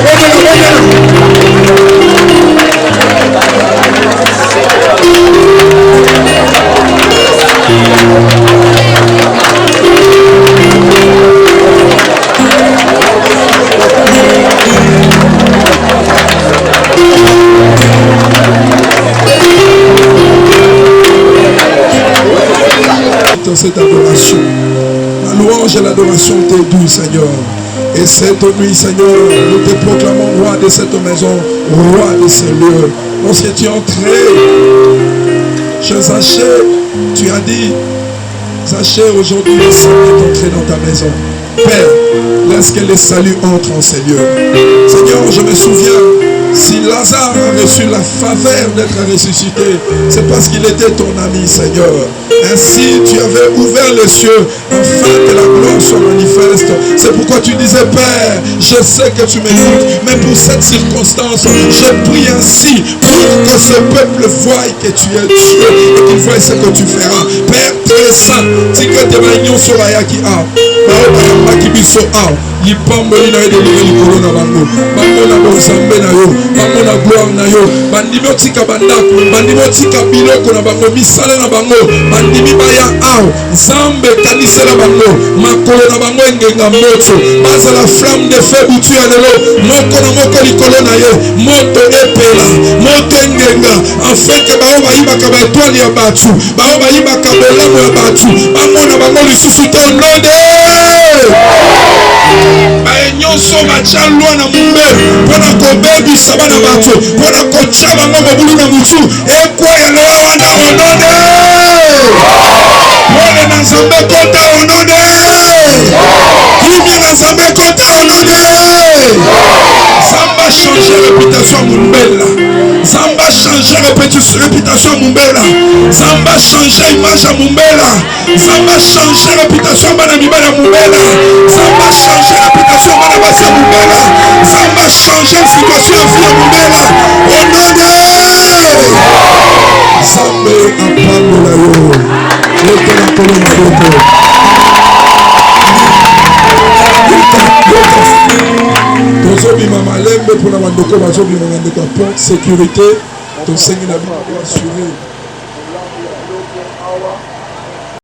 Dans cette adoration, la louange et l'adoration t'est due, Seigneur. Et cette nuit, Seigneur, nous te proclamons roi de cette maison, roi de ce lieu. Lorsque tu es entré chez Zachée, tu as dit, Zachée, aujourd'hui, le salut est entré dans ta maison. Père, laisse que le salut entre en ces lieux. Seigneur, je me souviens, si Lazare a reçu la faveur d'être ressuscité, c'est parce qu'il était ton ami, Seigneur. Ainsi, tu avais ouvert les cieux afin que la gloire soit manifeste. C'est pourquoi tu disais, Père, je sais que tu m'écoutes, mais pour cette circonstance, je prie ainsi pour que ce peuple voie que tu es Dieu et qu'il voie ce que tu feras. Père très saint, si que tu es union sur la yaki a, lipamboli na yo delire likolo na bango bamona bonzambe na yo bamona gloire na yo bandimi otika bandako bandimi otika biloko na bango misala na bango bandimi baya awa nzambe kanisela bango makolo na bango engenga moto bazala flamme de feu butu ya lelo moko na moko likolo na ye moto epela moto engenga afin ke bao bayibaka baetwale ya batu bao bayibaka bolamu ya batu bamona bango lisusu te onode nyonso batia lwa na mumbe mpona kobebisa bana bato mpona kotia bango mobulu na mutu ekweyelo wana onode pole na nzambe kota onode kimia na nzambe kota onode Zamba change réputation Mumbela. Zamba change réputation Mumbela. Zamba change image à Mumbela. Zamba change réputation Banamibala Mumbela. Zamba change réputation Banabasa Mumbela. Zamba change situation à Fia Mumbela. Au nom de Zamba apambola yo. Lete la colonne photo. Tozobima malembe pour la bandoko bazobima bandeko pour sécurité. Ton Seigneur a assuré.